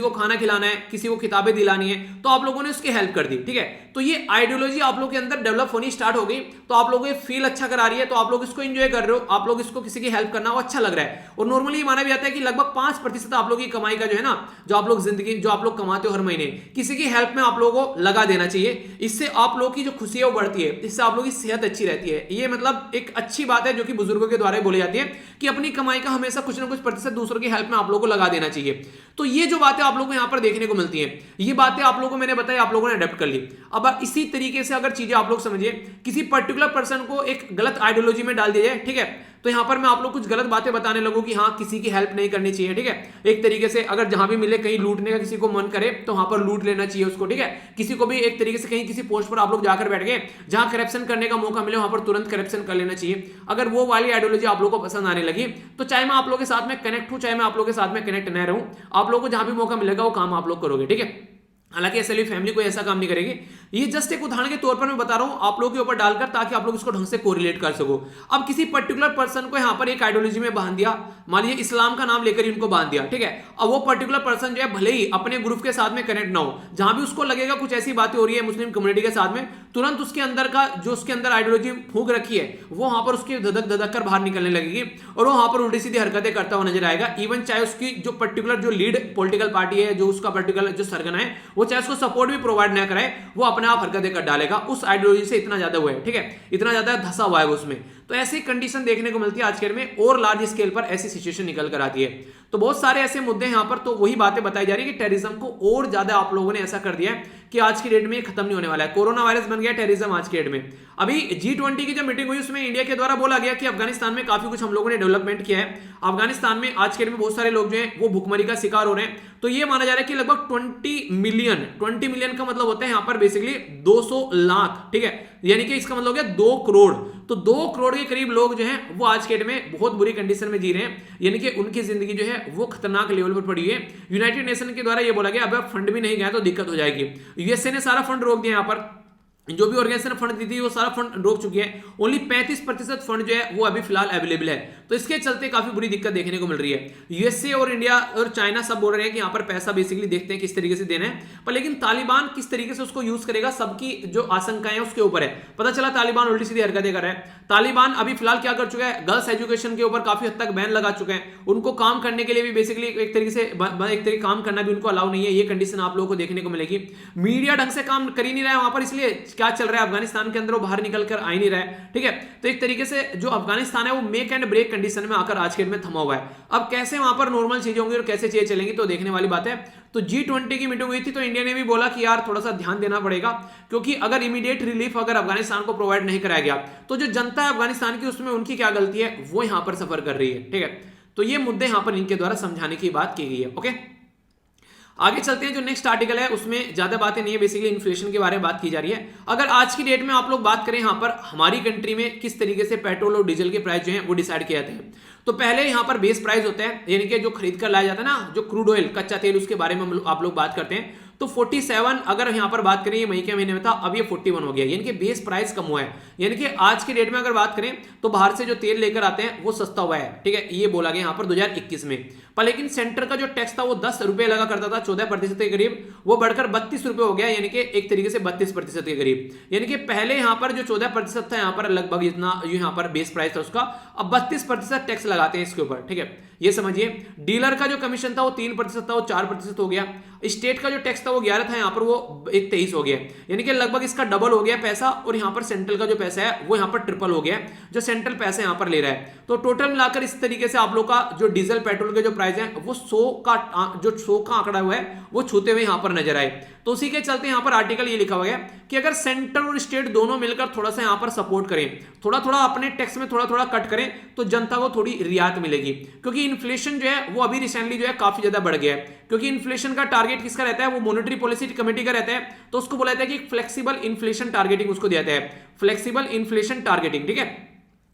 को खाना खिलाना है, किसी को किताबें दिलानी है, तो आप लोगों ने उसकी हेल्प कर दी, ठीक है। तो ये आइडियोलॉजी आप लोग के अंदर डेवलप होनी स्टार्ट हो गई, तो आप लोगों को फील अच्छा करा रही है, तो आप लोग इसको एंजॉय कर रहे हो, आप लोग इसको किसी की हेल्प करना वो अच्छा लग रहा है। और नॉर्मली माना भी जाता है कि लगभग 5% आप लोग की कमाई का जो है ना, जो आप लोग जिंदगी जो आप लोग कमाते हो हर महीने, किसी की हेल्प में आप लोगों को लगा देना चाहिए। इससे आप लोगों की जो खुशी है वो बढ़ती है, इससे आप लोगों की सेहत अच्छी रहती है। ये मतलब एक अच्छी बात है जो कि बुजुर्गों के द्वारा बोली जाती है कि अपनी कमाई का हमेशा कुछ ना कुछ प्रतिशत दूसरों की हेल्प में आप लोगों को लगा देना चाहिए। तो ये जो बातें आप लोगों को यहां पर देखने को मिलती हैं, ये बातें आप लोगों को मैंने बताई, आप लोगों ने अडेप्ट कर ली। अब इसी तरीके से अगर चीजें आप लोग समझिए, किसी पर्टिकुलर पर्सन को एक गलत आइडियोलॉजी में डाल दिया जाए, ठीक है, तो यहां पर मैं आप लोग कुछ गलत बातें बताने लगूं कि हाँ किसी की हेल्प नहीं करनी चाहिए, ठीक है। एक तरीके से अगर जहां भी मिले कहीं लूटने का किसी को मन करे तो वहां पर लूट लेना चाहिए उसको, ठीक है। किसी को भी एक तरीके से कहीं किसी पोस्ट पर आप लोग जाकर बैठ गए, जहां करप्शन करने का मौका मिले वहां पर तुरंत करप्शन कर लेना चाहिए। अगर वो वाली आइडियोलॉजी आप लोग को पसंद आने लगी, तो चाहे मैं आप लोगों के साथ में कनेक्ट हूं, चाहे मैं आप लोगों के साथ में कनेक्ट न रहूं, आप लोगों को जहां भी मौका मिलेगा वो काम आप लोग करोगे, ठीक है। हालांकि ऐसे फैमिली कोई ऐसा काम नहीं करेगी। ये जस्ट एक उदाहरण के तौर पर मैं बता रहा हूं आप लोगों के ऊपर डालकर, ताकि आप लोग इसको ढंग से कोरिलेट कर सको। अब किसी पर्टिकुलर पर्सन को यहां पर एक आइडियोलॉजी में बांध दिया, मान लीजिए इस्लाम का नाम लेकर इनको बांध दिया, ठीक है। अब वो पर्टिकुलर पर्सन जो है भले ही अपने ग्रुप के साथ में कनेक्ट ना हो, जहां भी उसको लगेगा कुछ ऐसी बातें हो रही है मुस्लिम कम्युनिटी के साथ में, तुरंत उसके अंदर का जो उसके अंदर आइडियोलॉजी फूंक रखी है वो वहां पर उसकी धधक धधक कर बाहर निकलने लगेगी और वो वहां पर उल्टी सीधी हरकतें करता हुआ नजर आएगा। इवन चाहे उसकी जो पर्टिकुलर जो लीड पॉलिटिकल पार्टी है, जो उसका पर्टिकुलर जो सरगना है, वो चाहे उसको सपोर्ट भी प्रोवाइड ना कराए, वो अपने आप हरकतें कर डालेगा। उस आइडियोलॉजी से इतना ज्यादा हुआ है, ठीक है, इतना ज्यादा धसा हुआ है उसमें। तो ऐसी कंडीशन देखने को मिलती है आज के डेट में, और लार्ज स्केल पर ऐसी सिचुएशन निकल कर आती है। तो बहुत सारे ऐसे मुद्दे यहां पर, तो वही बातें बताई जा रही है कि टेररिज्म को और ज्यादा आप लोगों ने ऐसा कर दिया है कि आज की डेट में खत्म नहीं होने वाला है। कोरोना वायरस बन गया टेररिज्म आज की डेट में। अभी G20 की जब मीटिंग हुई उसमें इंडिया के द्वारा बोला गया कि अफगानिस्तान में काफी कुछ हम लोगों ने डेवलपमेंट किया है। अफगानिस्तान में आज के डेट में बहुत सारे लोग जो हैं वो भूखमरी का शिकार हो रहे हैं। तो ये माना जा रहा है कि लगभग 20 मिलियन का मतलब होता है यहाँ पर बेसिकली 200 लाख, ठीक है, यानी कि इसका मतलब हो गया 2 करोड़। तो 2 करोड़ के करीब लोग जो हैं वो आज के डेट में बहुत बुरी कंडीशन में जी रहे हैं, यानी कि उनकी जिंदगी जो है वो खतरनाक लेवल पर पड़ी है। यूनाइटेड नेशन के द्वारा ये बोला गया अब फंड भी नहीं गया तो दिक्कत हो जाएगी। यूएसए ने सारा फंड रोक दिया, यहाँ पर जो भी ऑर्गेनाइजेशन फंड दी थी वो सारा फंड रोक चुकी है। ओनली 35% फंड जो है वो अभी फिलहाल अवेलेबल है। तो इसके चलते काफी बुरी दिक्कत देखने को मिल रही है। यूएसए और इंडिया और चाइना सब बोल रहे हैं कि यहाँ पर पैसा बेसिकली देखते हैं किस तरीके से देना है, पर लेकिन तालिबान किस तरीके से उसको यूज करेगा, सबकी जो आशंकाएं हैं उसके ऊपर है। पता चला तालिबान उल्टी सीधी हरकतें कर रहा है। तालिबान अभी फिलहाल क्या कर चुका है, गर्ल्स एजुकेशन के ऊपर काफी हद तक बैन लगा चुके हैं। उनको काम करने के लिए भी बेसिकली एक तरीके से काम करना भी उनको अलाउ नहीं है। ये कंडीशन आप लोगों को देखने को मिलेगी। मीडिया ढंग से काम कर ही नहीं रहा है वहां पर, इसलिए क्या चल रहा है अफगानिस्तान के अंदर वो बाहर निकल कर आ ही नहीं रहा है, ठीक है। तो एक तरीके से जो अफगानिस्तान है वो मेक एंड ब्रेक कंडीशन में आकर आज के दिन में थमा हुआ है। अब कैसे वहां पर नॉर्मल चीजें होंगी और कैसे चीजें चलेंगी तो देखने वाली बात है। तो G20 की मीटिंग हुई थी तो इंडिया ने भी बोला कि यार थोड़ा सा ध्यान देना पड़ेगा, क्योंकि अगर इमीडिएट रिलीफ अगर अफगानिस्तान को प्रोवाइड नहीं कराया गया तो जो जनता है अफगानिस्तान की उसमें उनकी क्या गलती है वो यहां पर सफर कर रही है, ठीक है। तो ये मुद्दे यहां पर इनके द्वारा समझाने की बात की गई है। ओके, आगे चलते हैं। जो नेक्स्ट आर्टिकल है उसमें ज्यादा बातें नहीं है, बेसिकली इन्फ्लेशन के बारे में बात की जा रही है। अगर आज की डेट में आप लोग बात करें यहाँ पर हमारी कंट्री में किस तरीके से पेट्रोल और डीजल के प्राइस जो है वो डिसाइड किए जाते हैं, तो पहले यहाँ पर बेस प्राइस होता है, यानी कि जो खरीद कर लाया जाता है ना, जो क्रूड ऑयल कच्चा तेल, उसके बारे में आप लोग बात करते हैं। तो 47 अगर यहाँ पर बात करें ये मई के महीने में था, अब ये 41 हो गया, यानी कि बेस प्राइस कम हुआ है। यानी कि आज की डेट में अगर बात करें तो बाहर से जो तेल लेकर आते हैं वो सस्ता हुआ है, ठीक है, ये बोला गया यहाँ पर 2021 में। पर लेकिन सेंटर का जो टैक्स था वो 10 रुपए लगा करता था, 14% के करीब, वो बढ़कर 32 रुपए हो गया, यानी कि एक तरीके से 32% के करीब। यानी कि पहले यहाँ पर जो 14% था यहाँ पर लगभग इतना यहाँ पर बेस प्राइस था उसका, अब 32% टैक्स लगाते हैं इसके ऊपर, ठीक है, ये समझिए। डीलर का जो कमीशन था वो 3% था, वो 4% हो गया। स्टेट का जो टैक्स था वो 11 था, यहाँ पर वो 23 हो गया, यानी कि लगभग इसका डबल हो गया पैसा। और यहाँ पर सेंट्रल का जो पैसा है वो यहाँ पर ट्रिपल हो गया, जो सेंट्रल पैसा यहाँ पर ले रहा है। तो टोटल मिलाकर इस तरीके से आप लोग का जो डीजल पेट्रोल के जो प्राइस है वो 100 का आंकड़ा हुआ है वो छूते हुए यहाँ पर नजर आए। तो उसी के चलते यहाँ पर आर्टिकल ये लिखा हुआ है कि अगर सेंटर और स्टेट दोनों मिलकर थोड़ा सा यहाँ पर सपोर्ट करें, थोड़ा थोड़ा अपने टैक्स में थोड़ा थोड़ा कट करें, तो जनता को थोड़ी रियायत मिलेगी। क्योंकि इन्फ्लेशन जो है वो अभी रिसेंटली जो है काफी ज्यादा बढ़ गया है, क्योंकि इन्फ्लेशन का टारगेट किसका रहता है, वो मॉनेटरी पॉलिसी कमेटी का रहता है। तो उसको बोला जाता है कि फ्लेक्सिबल इन्फ्लेशन टारगेटिंग उसको दिया जाता है, फ्लेक्सिबल इन्फ्लेशन टारगेटिंग, ठीक है।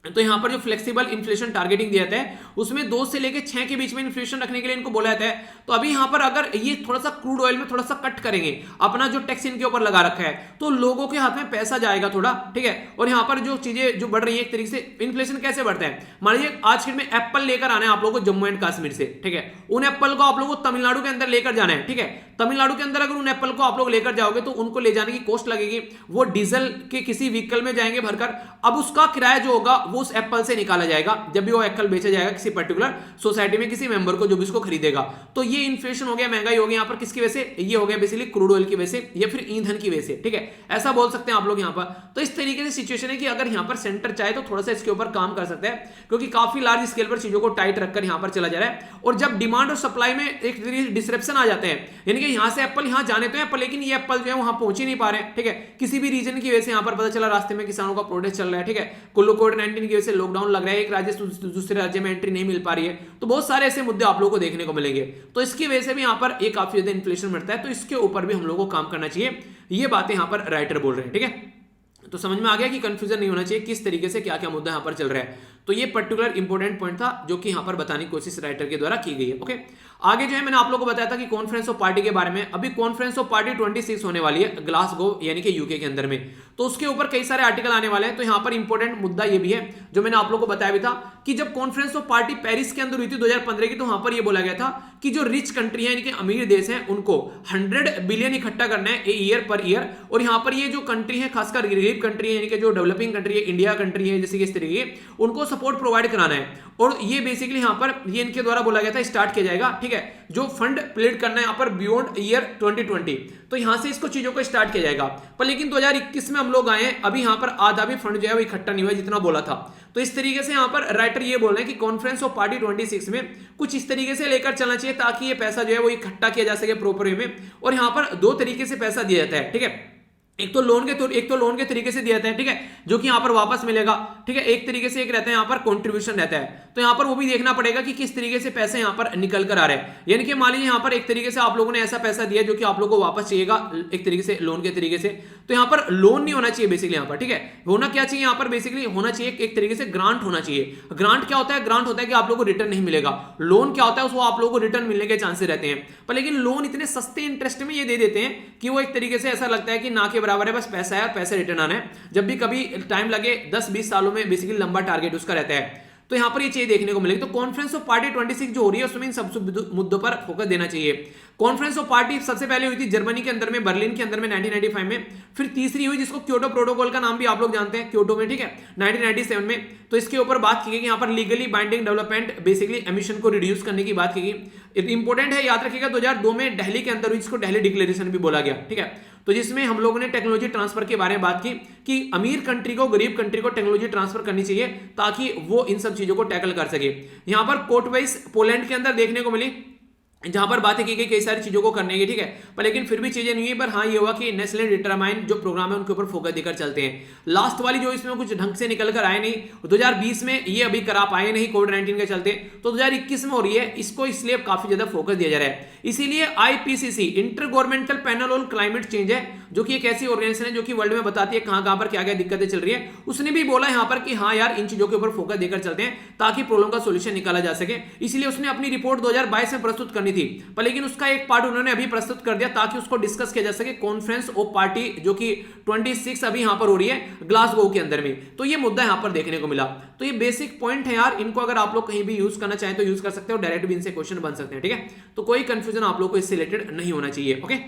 तो यहां पर जो फ्लेक्सिबल इन्फ्लेशन टारगेटिंग दिया जाता है उसमें 2 से लेकर 6 के बीच में इन्फ्लेशन रखने के लिए इनको बोला जाता है। तो अभी यहां पर अगर ये थोड़ा सा क्रूड ऑयल में थोड़ा सा कट करेंगे, अपना जो टैक्स इनके ऊपर लगा रखा है, तो लोगों के हाथ में पैसा जाएगा थोड़ा, ठीक है। और यहां पर जो चीजें जो बढ़ रही है एक तरीके से, इन्फ्लेशन कैसे बढ़ता है, मान लीजिए आज के में एप्पल लेकर आना है आप लोगों को जम्मू एंड कश्मीर से, ठीक है, उन एप्पल को आप लोगों को तमिलनाडु के अंदर लेकर जाना है, ठीक है। तमिलनाडु के अंदर अगर उन एप्पल को आप लोग लेकर जाओगे तो उनको ले जाने की कॉस्ट लगेगी, वो डीजल के किसी व्हीकल में जाएंगे भरकर, अब उसका किराया जो होगा वो उस एप्पल से निकाला जाएगा जब भी वो एप्पल बेचा जाएगा किसी पर्टिकुलर सोसाइटी में किसी मेंबर को जो भी इसको खरीदेगा। तो ये इन्फ्लेशन हो गया, महंगाई हो गई यहाँ पर किसकी वजह से, ये हो गया बेसिकली क्रूड ऑयल की वजह से या फिर ईंधन की वजह से, ठीक है, ऐसा बोल सकते हैं आप लोग यहाँ पर। तो इस तरीके से सिचुएशन है कि अगर यहाँ पर सेंटर चाहे तो थोड़ा सा इसके ऊपर काम कर सकता है, क्योंकि काफी लार्ज स्केल पर चीजों को टाइट रखकर यहाँ पर चला जा रहा है। और जब डिमांड और सप्लाई में एक डिसरप्शन आ जाते हैं, यानी कि यहाँ से एप्पल यहाँ जाने तो है लेकिन ये एप्पल जो है वहां पहुंच ही नहीं पा रहे हैं, ठीक है, किसी भी रीजन की वजह से। यहाँ पर पता चला रास्ते में किसानों का प्रोटेस्ट चल रहा है, ठीक है, कोविड-19 की वजह से लॉकडाउन लग रहा है, एक राज्य से दूसरे राज्य में एंट्री नहीं मिल पा रही है। तो बहुत सारे ऐसे मुद्दे आप लोगों को देखने को मिलेंगे। तो इसकी वजह से भी यहाँ पर एक काफी ज्यादा इन्फ्लेशन बढ़ता है, तो इसके ऊपर भी हम लोगों को काम करना चाहिए। ये बातें यहाँ पर राइटर बोल रहे हैं, ठीक है। तो समझ में आ गया कि कंफ्यूजन नहीं होना चाहिए किस तरीके से क्या क्या मुद्दा यहाँ पर चल रहा है। तो ये पर्टिकुलर इंपॉर्टेंट पॉइंट था जो कि यहां पर बताने की कोशिश राइटर के द्वारा की गई है। ओके, आगे जो है मैंने आप लोगों को बताया था कि कॉन्फ्रेंस ऑफ पार्टी के बारे में। अभी कॉन्फ्रेंस ऑफ पार्टी 26 होने वाली है ग्लासगो यानी कि यूके के अंदर में, तो उसके ऊपर कई सारे आर्टिकल आने वाले हैं। तो यहां पर इंपॉर्टेंट मुद्दा ये भी है जो मैंने आप लोगों को बताया भी था कि जब कॉन्फ्रेंस ऑफ पार्टी पेरिस के अंदर हुई थी 2015 की, तो वहां पर यह बोला गया था कि जो रिच कंट्री है यानी कि अमीर देश हैं उनको 100 बिलियन इकट्ठा करना है ईयर पर ईयर। और यहां पर ये जो कंट्री है खासकर गरीब कंट्री है यानी कि जो डेवलपिंग कंट्री है, इंडिया कंट्री है जैसे कि इस तरीके, उनको सपोर्ट प्रोवाइड कराना है। और ये बेसिकली यहां पर ये इनके द्वारा बोला गया था स्टार्ट किया जाएगा, ठीक है, जो फंड प्लेड करना है यहां पर बियॉन्ड ईयर 2020, तो यहां से इसको चीजों को स्टार्ट किया जाएगा। पर लेकिन 2021 में हम लोग आए हैं, अभी यहां पर आधा भी फंड जो है वो इकट्ठा नहीं हुआ जितना बोला था। तो इस तरीके से यहां पर राइटर ये बोल रहे हैं कि कॉन्फ्रेंस ऑफ पार्टी 26 में कुछ इस तरीके से लेकर चलना चाहिए ताकि ये पैसा जो है वो इकट्ठा किया जा सके प्रॉपर वे में। और यहां पर दो तरीके से पैसा दिया जाता है, ठीक है, एक तो लोन के तरीके से दिया जाता है, ठीक है, जो कि यहां पर वापस मिलेगा, ठीक है, एक तरीके से एक रहता है यहां पर कंट्रीब्यूशन रहता है। तो यहां पर वो भी देखना पड़ेगा कि किस तरीके से पैसे यहां पर निकल कर आ रहे हैं। यानी कि मान लीजिए यहां पर एक तरीके से आप लोगों ने ऐसा पैसा दिया जो कि आप लोगों को वापस चाहिएगा एक तरीके से लोन के तरीके से, तो यहां पर लोन नहीं होना चाहिए बेसिकली यहां पर, ठीक है, होना क्या चाहिए यहां पर बेसिकली होना चाहिए एक तरीके से ग्रांट होना चाहिए। ग्रांट क्या होता है? ग्रांट होता है कि आप लोगों को रिटर्न नहीं मिलेगा। लोन क्या होता है? उसको आप लोगों को रिटर्न मिलने के चांसेस रहते हैं। पर लेकिन लोन इतने सस्ते इंटरेस्ट में ये दे देते हैं कि वो एक तरीके से ऐसा लगता है कि ना के बराबर है, बस पैसा है और पैसे रिटर्न आना है। जब भी कभी टाइम लगे 10-20 सालों में बेसिकली लंबा टारगेट उसका रहता है। तो यहां पर ये चीज देखने को मिलेगी। तो कॉन्फ्रेंस ऑफ पार्टी 26 जो हो रही है उसमें इन सब मुद्दों पर फोकस देना चाहिए। कॉन्फ्रेंस ऑफ पार्टी सबसे पहले हुई थी जर्मनी के अंदर में, बर्लिन के अंदर में 1995 में। फिर तीसरी हुई जिसको क्योटो प्रोटोकॉल का नाम भी आप लोग जानते हैं, क्योटो में, ठीक है, 1997 में। तो इसके ऊपर बात की गई कि यहां पर legally binding development basically emission को रिड्यूस करने की बात की गई। इंपॉर्टेंट है, याद रखिएगा 2002 में दिल्ली के अंदर हुई जिसको दिल्ली डिक्लेरेशन भी बोला गया, ठीक है। तो जिसमें हम लोगों ने टेक्नोलॉजी ट्रांसफर के बारे में बात की कि अमीर कंट्री को गरीब कंट्री को टेक्नोलॉजी ट्रांसफर करनी चाहिए ताकि वो इन सब चीजों को टैकल कर सके। यहां पर कोटवाइस पोलैंड के अंदर देखने को मिली जहां पर बातें की गई कई सारी चीजों को करने की, ठीक है, पर लेकिन फिर भी चीजें नहीं हुई। पर हाँ ये हुआ कि नेशनल डिटरमाइन जो प्रोग्राम है उनके ऊपर फोकस देकर चलते हैं। लास्ट वाली जो इसमें कुछ ढंग से निकल कर आए नहीं, 2020 में ये अभी करा पाए नहीं कोविड-19 के चलते, तो 2021 में हो रही है, इसको इसलिए काफी ज्यादा फोकस दिया जा रहा है। इसीलिए IPCC inter governmental panel on climate change है, जो कि एक ऐसी ऑर्गेनाइजेशन है जो कि वर्ल्ड में बताती है कहां पर क्या क्या दिक्कतें चल रही है। उसने भी बोला यहां पर कि हाँ यार इन चीजों के ऊपर फोकस देकर चलते हैं ताकि प्रॉब्लम का सोल्यूशन निकाला जा सके। इसलिए उसने अपनी रिपोर्ट 2022 में प्रस्तुत करनी थी, पर लेकिन उसका एक पार्ट उन्होंने अभी प्रस्तुत कर दिया ताकि उसको डिस्कस किया जा सके कॉन्फ्रेंस ऑफ पार्टी जो कि 26 अभी यहां पर हो रही है ग्लासगो के अंदर में। तो ये मुद्दा यहां पर देखने को मिला। तो ये बेसिक पॉइंट है यार, इनको अगर आप लोग कहीं भी यूज करना चाहें तो यूज कर सकते हो, डायरेक्ट भी इनसे क्वेश्चन बन सकते हैं, ठीक है। तो कोई कंफ्यूजन आप लोग को इससे रिलेटेड नहीं होना चाहिए। ओके,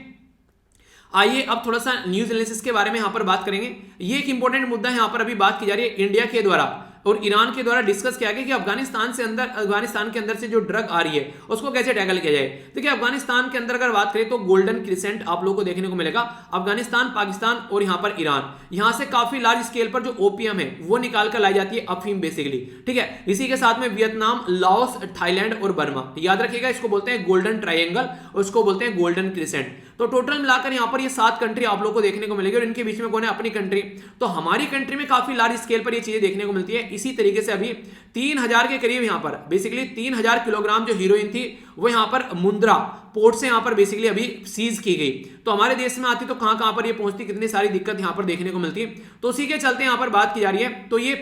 आइए अब थोड़ा सा न्यूज एनालिसिस के बारे में यहां पर बात करेंगे। ये एक इंपॉर्टेंट मुद्दा यहां पर अभी बात की जा रही है इंडिया के द्वारा और ईरान के द्वारा डिस्कस किया गया कि अफगानिस्तान के अंदर से जो ड्रग आ रही है उसको कैसे टैकल किया जाए। देखिए अफगानिस्तान के अंदर अगर बात करें तो गोल्डन क्रिसेंट आप लोगों को देखने को मिलेगा। अफगानिस्तान, पाकिस्तान और यहां पर ईरान, यहां से काफी लार्ज स्केल पर जो ओपीएम है वो निकाल कर लाई जाती है, अफीम बेसिकली, ठीक है। इसी के साथ में वियतनाम, लाओस, थाईलैंड और बर्मा, याद रखिएगा इसको बोलते हैं गोल्डन ट्राइंगल और उसको बोलते हैं गोल्डन क्रिसेंट। तो टोटल मिलाकर यहां पर ये 7 कंट्री आप लोग को देखने को मिलेगी और इनके बीच में कौन है? अपनी कंट्री। तो हमारी कंट्री में काफी लार्ज स्केल पर ये चीजें देखने को मिलती है। इसी तरीके से अभी 3000 के करीब यहां पर बेसिकली 3000 किलोग्राम जो हीरोइन थी वो यहां पर मुंद्रा पोर्ट से यहां पर बेसिकली अभी सीज की गई। तो हमारे देश में आती तो कहां पर ये पहुंचती, कितनी सारी दिक्कत यहां पर देखने को मिलती। तो उसी के चलते यहां पर बात की जा रही है। तो ये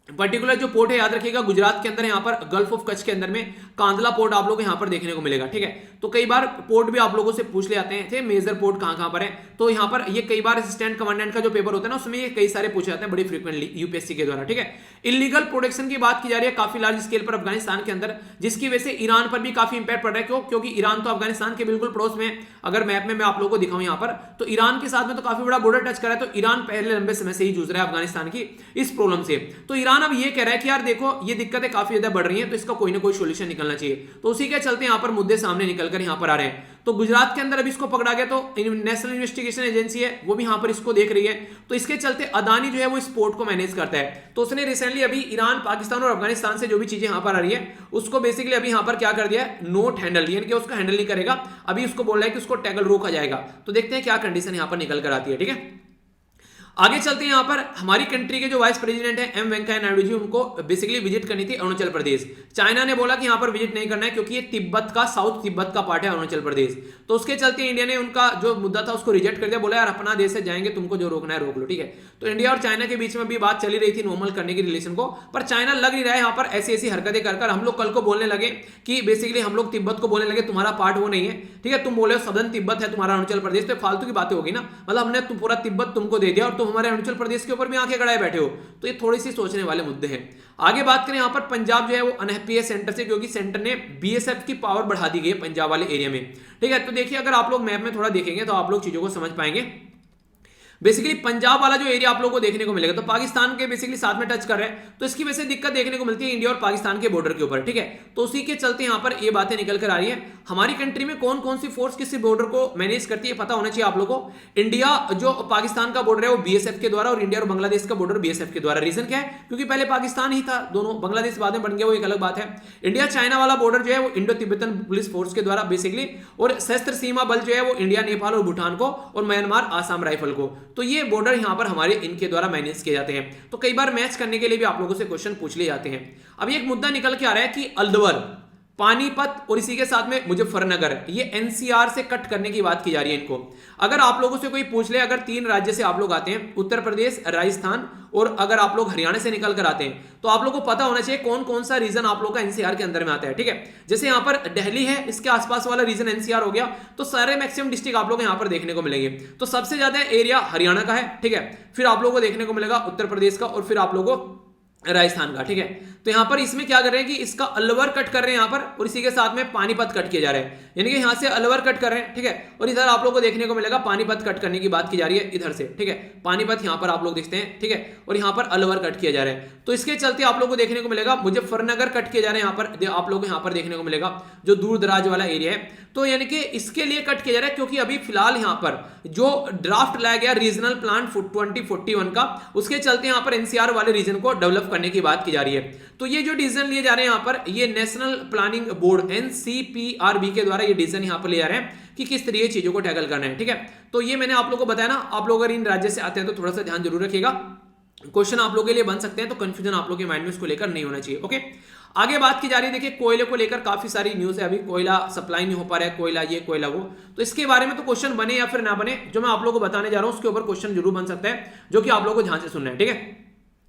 पर्टिकुलर जो पोर्ट है याद रखिएगा गुजरात के अंदर यहां पर गल्फ ऑफ कच्छ के अंदर में कांदला पोर्ट आप लोगों को यहां पर देखने को मिलेगा, ठीक है। तो कई बार पोर्ट भी आप लोगों से पूछ ले आते हैं थे मेजर पोर्ट कहां पर है। तो यहां पर ये कई बार असिस्टेंट कमांडेंट का जो पेपर होता है ना उसमें ये कई सारे पूछे जाते हैं बड़ी फ्रीक्वेंटली यूपीएससी के द्वारा, ठीक है। इलीगल प्रोडक्शन की बात की जा रही है काफी लार्ज स्केल पर अफगानिस्तान के अंदर, जिसकी वजह से ईरान पर भी काफी इंपैक्ट पड़ रहा है। क्यों? क्योंकि ईरान तो अफगानिस्तान के बिल्कुल पड़ोस में, अगर मैप में मैं आप लोगों को दिखाऊं यहां पर, तो ईरान के साथ में तो काफी बड़ा बॉर्डर टच कर रहा है। तो ईरान पहले लंबे समय से ही जूझ रहा है अफगानिस्तान की इस प्रॉब्लम से। तो ईरान अब ये कह रहा है कि यार देखो ये दिक्कतें काफी ज्यादा बढ़ रही हैं, तो इसका कोई ना कोई सोल्यूशन निकलना चाहिए। तो उसी के चलते यहां पर मुद्दे सामने निकलकर यहां पर आ रहे हैं। तो गुजरात के अंदर अभी इसको पकड़ा गया, तो नेशनल इन्वेस्टिगेशन एजेंसी है वो भी यहां पर इसको देख रही है। तो इसके चलते अदानी जो है वो इस पोर्ट को मैनेज करता है। तो उसने रिसेंटली अभी ईरान, पाकिस्तान और अफगानिस्तान से जो भी चीजें यहां पर आ रही है उसको बेसिकली अभी यहां पर क्या कर दिया है, नोट हैंडल, यानी कि उसका हैंडल नहीं करेगा। अभी उसको बोल रहा है कि उसको टैकल रोका जाएगा। तो देखते हैं क्या कंडीशन यहां पर निकल कर आती है, ठीक है। आगे चलते हैं, यहाँ पर हमारी कंट्री के जो वाइस प्रेसिडेंट है एम वेंकैया नायडू जी, उनको बेसिकली विजिट करनी थी अरुणाचल प्रदेश। चाइना ने बोला कि यहाँ पर विजिट नहीं करना है क्योंकि ये तिब्बत का, साउथ तिब्बत का पार्ट है अरुणाचल प्रदेश। तो उसके चलते इंडिया ने उनका जो मुद्दा था उसको रिजेक्ट कर दिया, बोला यार अपना देश से जाएंगे, तुमको जो रोकना है रोक लो, ठीक है। तो इंडिया और चाइना के बीच में भी बात चली रही थी नॉर्मल करने की रिलेशन को, पर चाइना लग नहीं रहा है यहाँ पर ऐसी ऐसी हरकतें कर हम लोग कल को बोलने लगे कि बेसिकली हम लोग तिब्बत को बोलने लगे तुम्हारा पार्ट वो नहीं है, ठीक है, तुम बोले सदन तिब्बत है तुम्हारा अरुणाचल प्रदेश, तो फालतू की बातें होगी ना, मतलब हमने पूरा तिब्बत तुमको दे दिया और तुम हमारे अरुणाचल प्रदेश के ऊपर भी आंखें गड़ाए बैठे हो। तो ये थोड़ी सी सोचने वाले मुद्दे हैं। आगे बात करें, यहाँ पर पंजाब जो है वो अनहैप्पी है सेंटर से, क्योंकि सेंटर ने बीएसएफ की पावर बढ़ा दी गई है पंजाब वाले एरिया में, ठीक है। तो देखिए अगर आप लोग मैप में थोड़ा देखेंगे तो आप लोग चीजों को समझ पाएंगे। बेसिकली पंजाब वाला जो एरिया आप लोगों को देखने को मिलेगा तो पाकिस्तान के बेसिकली साथ में टच कर रहे हैं, तो इसकी वजह से दिक्कत देखने को मिलती है इंडिया और पाकिस्तान के बॉर्डर के ऊपर, ठीक है। तो उसी के चलते यहाँ पर ये बातें निकल कर आ रही है। हमारी कंट्री में कौन कौन सी फोर्स किसी बॉर्डर को मैनेज करती है पता होना चाहिए आप लोगों को। इंडिया जो पाकिस्तान का बॉर्डर है वो बीएसएफ के द्वारा, और इंडिया और बांग्लादेश का बॉर्डर बीएसएफ के द्वारा। रीजन क्या है? क्योंकि पहले पाकिस्तान ही था, दोनों बांग्लादेश बाद में बन गया, वो एक अलग बात है। इंडिया चाइना वाला बॉर्डर जो है वो इंडो तिब्बतन पुलिस फोर्स के द्वारा बेसिकली, और सशस्त्र सीमा बल जो है वो इंडिया, नेपाल और भूटान को, और म्यांमार आसाम राइफल को। तो ये बॉर्डर यहाँ पर हमारे इनके द्वारा मैनेज किए जाते हैं। तो कई बार मैच करने के लिए भी आप लोगों से क्वेश्चन पूछ लिए जाते हैं। अब एक मुद्दा निकल के आ रहा है कि अलवर, पानीपत और इसी के साथ में मुजफ्फरनगर, ये एनसीआर से कट करने की बात की जा रही है इनको। अगर आप लोगों से कोई पूछ ले, अगर 3 राज्य से आप लोग आते हैं, उत्तर प्रदेश, राजस्थान और अगर आप लोग हरियाणा से निकल कर आते हैं, तो आप लोग को पता होना चाहिए कौन कौन सा रीजन आप लोग का एनसीआर के अंदर में आता है, ठीक है। जैसे यहाँ पर दिल्ली है, इसके आसपास वाला रीजन एनसीआर हो गया, तो सारे मैक्सिमम डिस्ट्रिक्ट आप लोग यहाँ पर देखने को मिलेंगे। तो सबसे ज्यादा एरिया हरियाणा का है, ठीक है, फिर आप लोगों को देखने को मिलेगा उत्तर प्रदेश का, और फिर आप लोगों को राजस्थान का, ठीक है। तो यहां पर इसमें क्या कर रहे हैं कि इसका अलवर कट कर रहे हैं यहां पर, और इसी के साथ में पानीपत कट किए जा रहे हैं, यानी कि यहां से अलवर कट कर रहे हैं, ठीक है। और इधर आप लोगों को देखने को मिलेगा पानीपत कट करने की बात की जा रही है इधर से, ठीक है। पानीपत यहां पर आप लोग देखते हैं, ठीक है, और यहां पर अलवर कट किया जा रहा है। तो इसके चलते आप लोग को देखने को मिलेगा मुजफ्फरनगर कट किए जा रहे हैं, यहां पर आप लोग यहां पर देखने को मिलेगा जो दूर दराज वाला एरिया है। तो यानी कि इसके लिए कट किया जा रहा है क्योंकि अभी फिलहाल यहां पर जो ड्राफ्ट लाया गया रीजनल प्लान 2041 का, उसके चलते यहां पर एनसीआर वाले रीजन को डेवलप करने की बात की जा रही है। तो ये जो डिसीजन लिए जा रहे हैं यहां पर, ये नेशनल प्लानिंग बोर्ड एनसीपीआरबी के द्वारा ये डिसीजन यहां पर ले जा रहे हैं कि किस तरीके चीजों को टैकल करना है, ठीक है। तो ये मैंने आप लोगों को बताया ना, आप लोग अगर इन राज्य से आते हैं तो थोड़ा सा ध्यान जरूर रखिएगा, क्वेश्चन आप लोगों के लिए बन सकते हैं, तो कंफ्यूजन आप लोगों के माइंड में इसको लेकर नहीं होना चाहिए, ओके। आगे बात की जा रही है, देखिए कोयले को लेकर काफी सारी न्यूज है, अभी कोयला सप्लाई नहीं हो पा रहा है, कोयला ये कोयला वो, तो इसके बारे में तो क्वेश्चन बने या फिर ना बने, जो मैं आप लोगों को बताने जा रहा हूं उसके ऊपर क्वेश्चन जरूर बन सकता है, जो कि आप लोगों को ध्यान से सुनना है, ठीक है।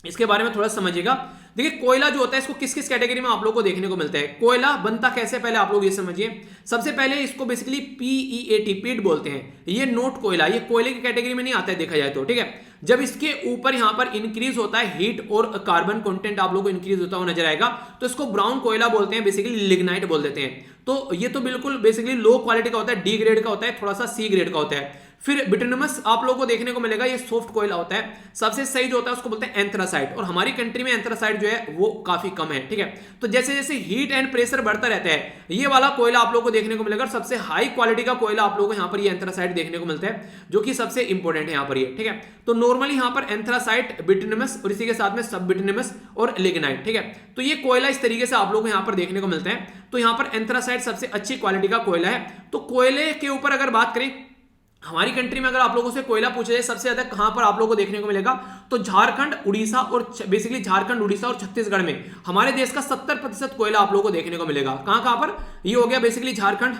इसके बारे में थोड़ा समझिएगा। देखिए कोयला जो होता है इसको किस किस कैटेगरी में आप लोगों को देखने को मिलता है। कोयला बनता कैसे, पहले आप लोग ये समझिए। सबसे पहले इसको बेसिकली पीईएटी, पीट बोलते हैं। ये नोट कोयला, ये कोयले की कैटेगरी में नहीं आता है देखा जाए तो, ठीक है। जब इसके ऊपर यहां पर इंक्रीज होता है हीट और कार्बन कंटेंट आप लोगों को इंक्रीज होता हुआ नजर आएगा, तो इसको ब्राउन कोयला बोलते हैं, बेसिकली लिग्नाइट बोल देते हैं। तो ये तो बिल्कुल बेसिकली लो क्वालिटी का होता है, डी ग्रेड का होता है, थोड़ा सा सी ग्रेड का होता है। फिर बिटुमिनस आप लोगों को देखने को मिलेगा, ये सॉफ्ट कोयला होता है। सबसे सही जो होता है उसको बोलते हैं एंथ्रासाइट, और हमारी कंट्री में एंथ्रासाइट जो है वो काफी कम है, ठीक है। तो जैसे जैसे हीट एंड प्रेशर बढ़ता रहता है, ये वाला कोयला आप लोगों को देखने को मिलेगा। सबसे हाई क्वालिटी का कोयला आप लोगों को यहाँ पर ये एंथ्रासाइट देखने को मिलता है, जो कि सबसे इंपॉर्टेंट है यहाँ पर ये, ठीक है। तो नॉर्मली यहाँ पर एंथ्रासाइट, बिटुमिनस और इसी के साथ में सब बिटुमिनस और लिग्नाइट, ठीक है। तो ये कोयला इस तरीके से आप लोग यहाँ पर देखने को मिलता है। तो यहाँ पर एंथ्रासाइट सबसे अच्छी क्वालिटी का कोयला है। तो कोयले के ऊपर अगर बात करें, हमारी कंट्री में अगर आप लोगों से कोयला पूछा जाए सबसे ज्यादा कहां पर आप लोगों को देखने को मिलेगा, तो झारखंड, उड़ीसा और बेसिकली झारखंड, उड़ीसा और छत्तीसगढ़ में हमारे देश का 70% कोयला आप लोगों को देखने को मिलेगा। कहां पर? ये हो गया बेसिकली झारखंड,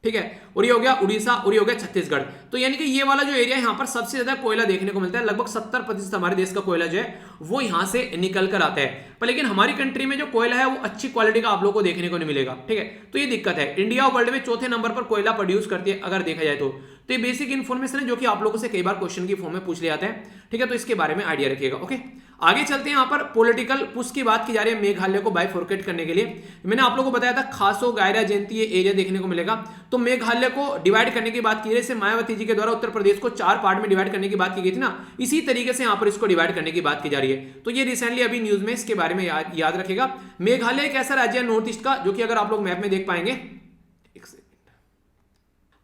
ठीक है, और ये हो गया उड़ीसा और ये हो गया छत्तीसगढ़। तो यानी कि ये वाला जो एरिया है यहाँ पर सबसे ज्यादा कोयला देखने को मिलता है। लगभग 70% हमारे देश का कोयला जो है वो यहाँ से निकल कर आता है। पर लेकिन हमारी कंट्री में जो कोयला है वो अच्छी क्वालिटी का आप लोगों को देखने को नहीं मिलेगा, ठीक है। तो ये दिक्कत है। इंडिया वर्ल्ड में चौथे नंबर पर कोयला प्रोड्यूस करती है अगर देखा जाए तो। ये बेसिक इन्फॉर्मेशन है जो कि आप लोगों से कई बार क्वेश्चन की फॉर्म में पूछ लिया जाता है, ठीक है। तो इसके बारे में आइडिया रखिएगा, ओके। आगे चलते हैं, यहाँ पर पॉलिटिकल पुश की बात की जा रही है मेघालय को बाइफोर्केट करने के लिए। मैंने आप लोगों को बताया था खासो गायरा जयंती ये एरिया देखने को मिलेगा। तो मेघालय को डिवाइड करने की बात की जा रही है, मायावती जी के द्वारा उत्तर प्रदेश को 4 पार्ट में डिवाइड करने की बात की गई थी ना, इसी तरीके से यहाँ पर इसको डिवाइड करने की बात की जा रही है। तो ये रिसेंटली अभी न्यूज में इसके बारे में याद रखेगा। मेघालय एक ऐसा राज्य है नॉर्थ ईस्ट का, जो कि अगर आप लोग मैप में देख पाएंगे,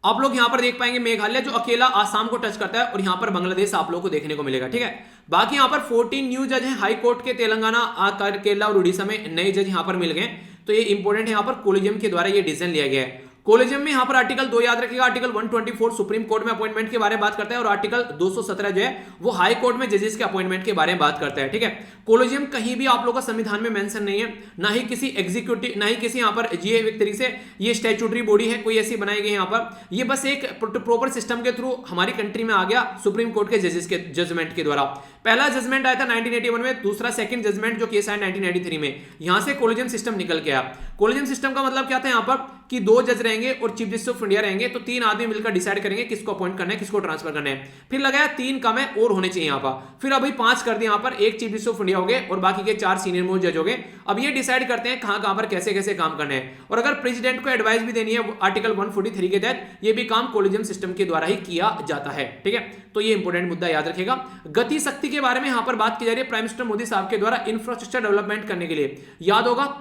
आप लोग यहां पर देख पाएंगे मेघालय जो अकेला आसाम को टच करता है, और यहां पर बांग्लादेश आप लोगों को देखने को मिलेगा, ठीक है। बाकी यहां पर 14 न्यू जज हैं हाई कोर्ट के, तेलंगाना, केरला और उड़ीसा में नए जज यहां पर मिल गए। तो ये इंपॉर्टेंट है, यहां पर कोलिजियम के द्वारा ये डिसीजन लिया गया है। कोलेजियम में यहाँ पर आर्टिकल 2 याद रखिएगा, आर्टिकल 124 सुप्रीम कोर्ट में अपॉइंटमेंट के बारे में बात करता है और आर्टिकल 217 जो है वो हाई कोर्ट में जजेस के अपॉइंटमेंट के बारे में बात करता है। ठीक है, कोलेजियम कहीं भी आप लोगों का संविधान में मेंशन नहीं है, ना ही किसी एग्जीक्यूटिव, ना ही किसी यहाँ पर ये एक तरीके से ये स्टैट्यूटरी बॉडी है कोई ऐसी बनाई गई यहाँ पर, ये बस एक प्रॉपर सिस्टम के थ्रू हमारी कंट्री में आ गया सुप्रीम कोर्ट के जजेस के जजमेंट के द्वारा। पहला जजमेंट आया था 1981 में, दूसरा सेकंड जजमेंट जो केस आया 1993 में, यहां से कोलेजियम सिस्टम निकल के आया। कोलेजियम सिस्टम का मतलब क्या था यहाँ पर कि 2 जज रहेंगे और चीफ जस्टिस ऑफ इंडिया रहेंगे, तो 3 आदमी मिलकर डिसाइड करेंगे किसको अपॉइंट करना है, किसको ट्रांसफर करना है। फिर लगाया 3 कम है और होने चाहिए यहाँ पर, फिर अभी 5 कर दिए यहाँ पर, 1 चीफ जस्टिस ऑफ इंडिया हो गए और बाकी के 4 सीनियर मोस्ट जज हो गए। अब ये डिसाइड करते हैं कहां पर कैसे कैसे काम करने हैं, और अगर प्रेसिडेंट को एडवाइस भी देनी है आर्टिकल 143 के तहत, ये भी काम कोलेजियम सिस्टम के द्वारा ही किया जाता है। ठीक है, तो ये इंपॉर्टेंट मुद्दा याद रखिएगा। गति शक्ति के बारे में यहां पर बात की जा रही है प्राइम मिनिस्टर मोदी साहब के द्वारा इंफ्रास्ट्रक्चर डेवलपमेंट करने के लिए। याद होगा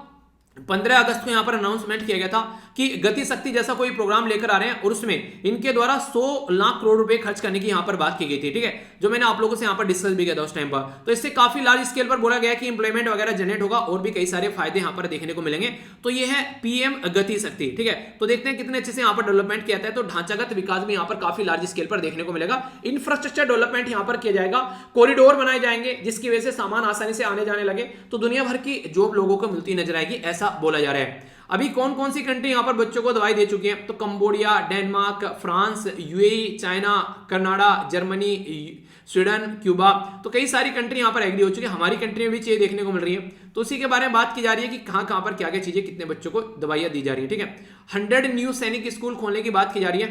15 अगस्त को यहां पर अनाउंसमेंट किया गया था कि गति शक्ति जैसा कोई प्रोग्राम लेकर आ रहे हैं और उसमें इनके द्वारा 100 लाख करोड़ रुपए खर्च करने की यहां पर बात की गई थी। ठीक है, जो मैंने आप लोगों से यहां पर डिस्कस भी किया था उस टाइम पर। तो इससे काफी लार्ज स्केल पर बोला गया कि इंप्लॉयमेंट वगैरह जनरेट होगा और भी कई सारे फायदे यहां पर देखने को मिलेंगे। तो ये है पीएम गति शक्ति। ठीक है, तो देखते हैं कितने अच्छे से यहां पर डेवलपमेंट किया जाता है। तो ढांचागत विकास भी यहां पर काफी लार्ज स्केल पर देखने को मिलेगा। इंफ्रास्ट्रक्चर डेवलपमेंट यहां पर किया जाएगा, कॉरिडोर बनाए जाएंगे जिसकी वजह से सामान आसानी से आने जाने लगे, तो दुनिया भर की जॉब लोगों को मिलती नजर आएगी, ऐसा बोला जा रहा है। अभी कौन कौन सी कंट्री यहां पर बच्चों को दवाई दे चुकी है, तो Cambodia, Denmark, France, UAE, China, Canada, Germany, Sweden, Cuba, तो कई सारी कंट्री यहां पर एग्री हो चुकी है। हमारी कंट्री में भी चीजें देखने को मिल रही है, तो उसी के बारे में बात की जा रही है कि कहां कहां पर क्या क्या चीजें कितने बच्चों को दवाइयां दी जा रही है। ठीक है, 100 न्यू सैनिक स्कूल खोलने की बात की जा रही है,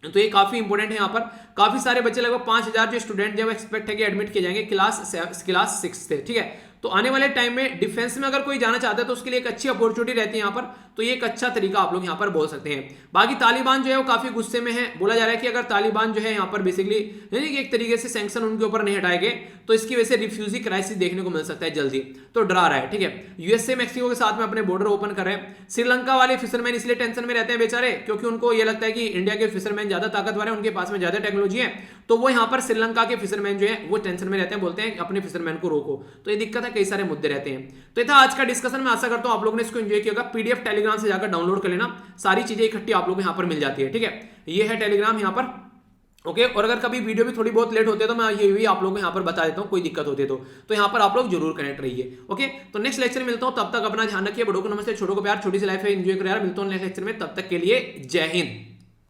तो ये काफी इंपॉर्टेंट है। यहाँ पर काफी सारे बच्चे, लगभग 5000 जो स्टूडेंट जब एक्सपेक्ट है कि एडमिट किए जाएंगे क्लास 6 से। ठीक है, तो आने वाले टाइम में डिफेंस में अगर कोई जाना चाहता है तो उसके लिए एक अच्छी अपॉर्चुनिटी रहती है यहाँ पर, तो ये एक अच्छा तरीका आप लोग यहाँ पर बोल सकते हैं। बाकी तालिबान जो है वो काफी गुस्से में है, बोला जा रहा है कि अगर तालिबान जो है यहाँ पर बेसिकली यानी कि एक तरीके से सैंक्शन उनके ऊपर नहीं हटाए गए तो इसकी वजह से रिफ्यूजी क्राइसिस देखने को मिल सकता है जल्दी, तो डरा रहा है। ठीक है, यूएसए मैक्सिको के साथ में अपने बॉर्डर ओपन कर रहे हैं। श्रीलंका वाले फिशरमैन इसलिए टेंशन में रहते हैं बेचारे, क्योंकि उनको ये लगता है कि इंडिया के फिशरमैन ज्यादा ताकतवर है, उनके पास में ज्यादा टेक्नोलॉजी है, तो वो यहाँ पर श्रीलंका के फिशरमैन जो है वो टेंशन में रहते हैं, बोलते हैं अपने फिशरमैन को रोको। तो ये दिक्कत है, कई सारे मुद्दे रहते हैं। तो ये था आज का डिस्कशन। मैं आशा करता हूं आप लोगों ने इसको एंजॉय किया होगा। पीडीएफ टेलीग्राम से जाकर डाउनलोड कर लेना, सारी चीजें इकट्ठी आप लोगों को यहाँ पर मिल जाती है। ठीक है, ये है टेलीग्राम यहाँ पर। ओके, और अगर कभी वीडियो भी थोड़ी बहुत लेट होती है तो मैं ये भी आप लोगों को यहाँ पर बता देता हूँ, कोई दिक्कत होती है तो यहाँ पर आप लोग जरूर कनेक्ट रहिए। ओके, तो नेक्स्ट लेक्चर में मिलता हूँ, तब तक अपना ध्यान रखिए। बड़ों को नमस्ते, छोटों को प्यार, छोटी सी लाइफ है, एंजॉय करो यार। मिलता हूँ नेक्स्ट लेक्चर में, तब तक के लिए जय हिंद।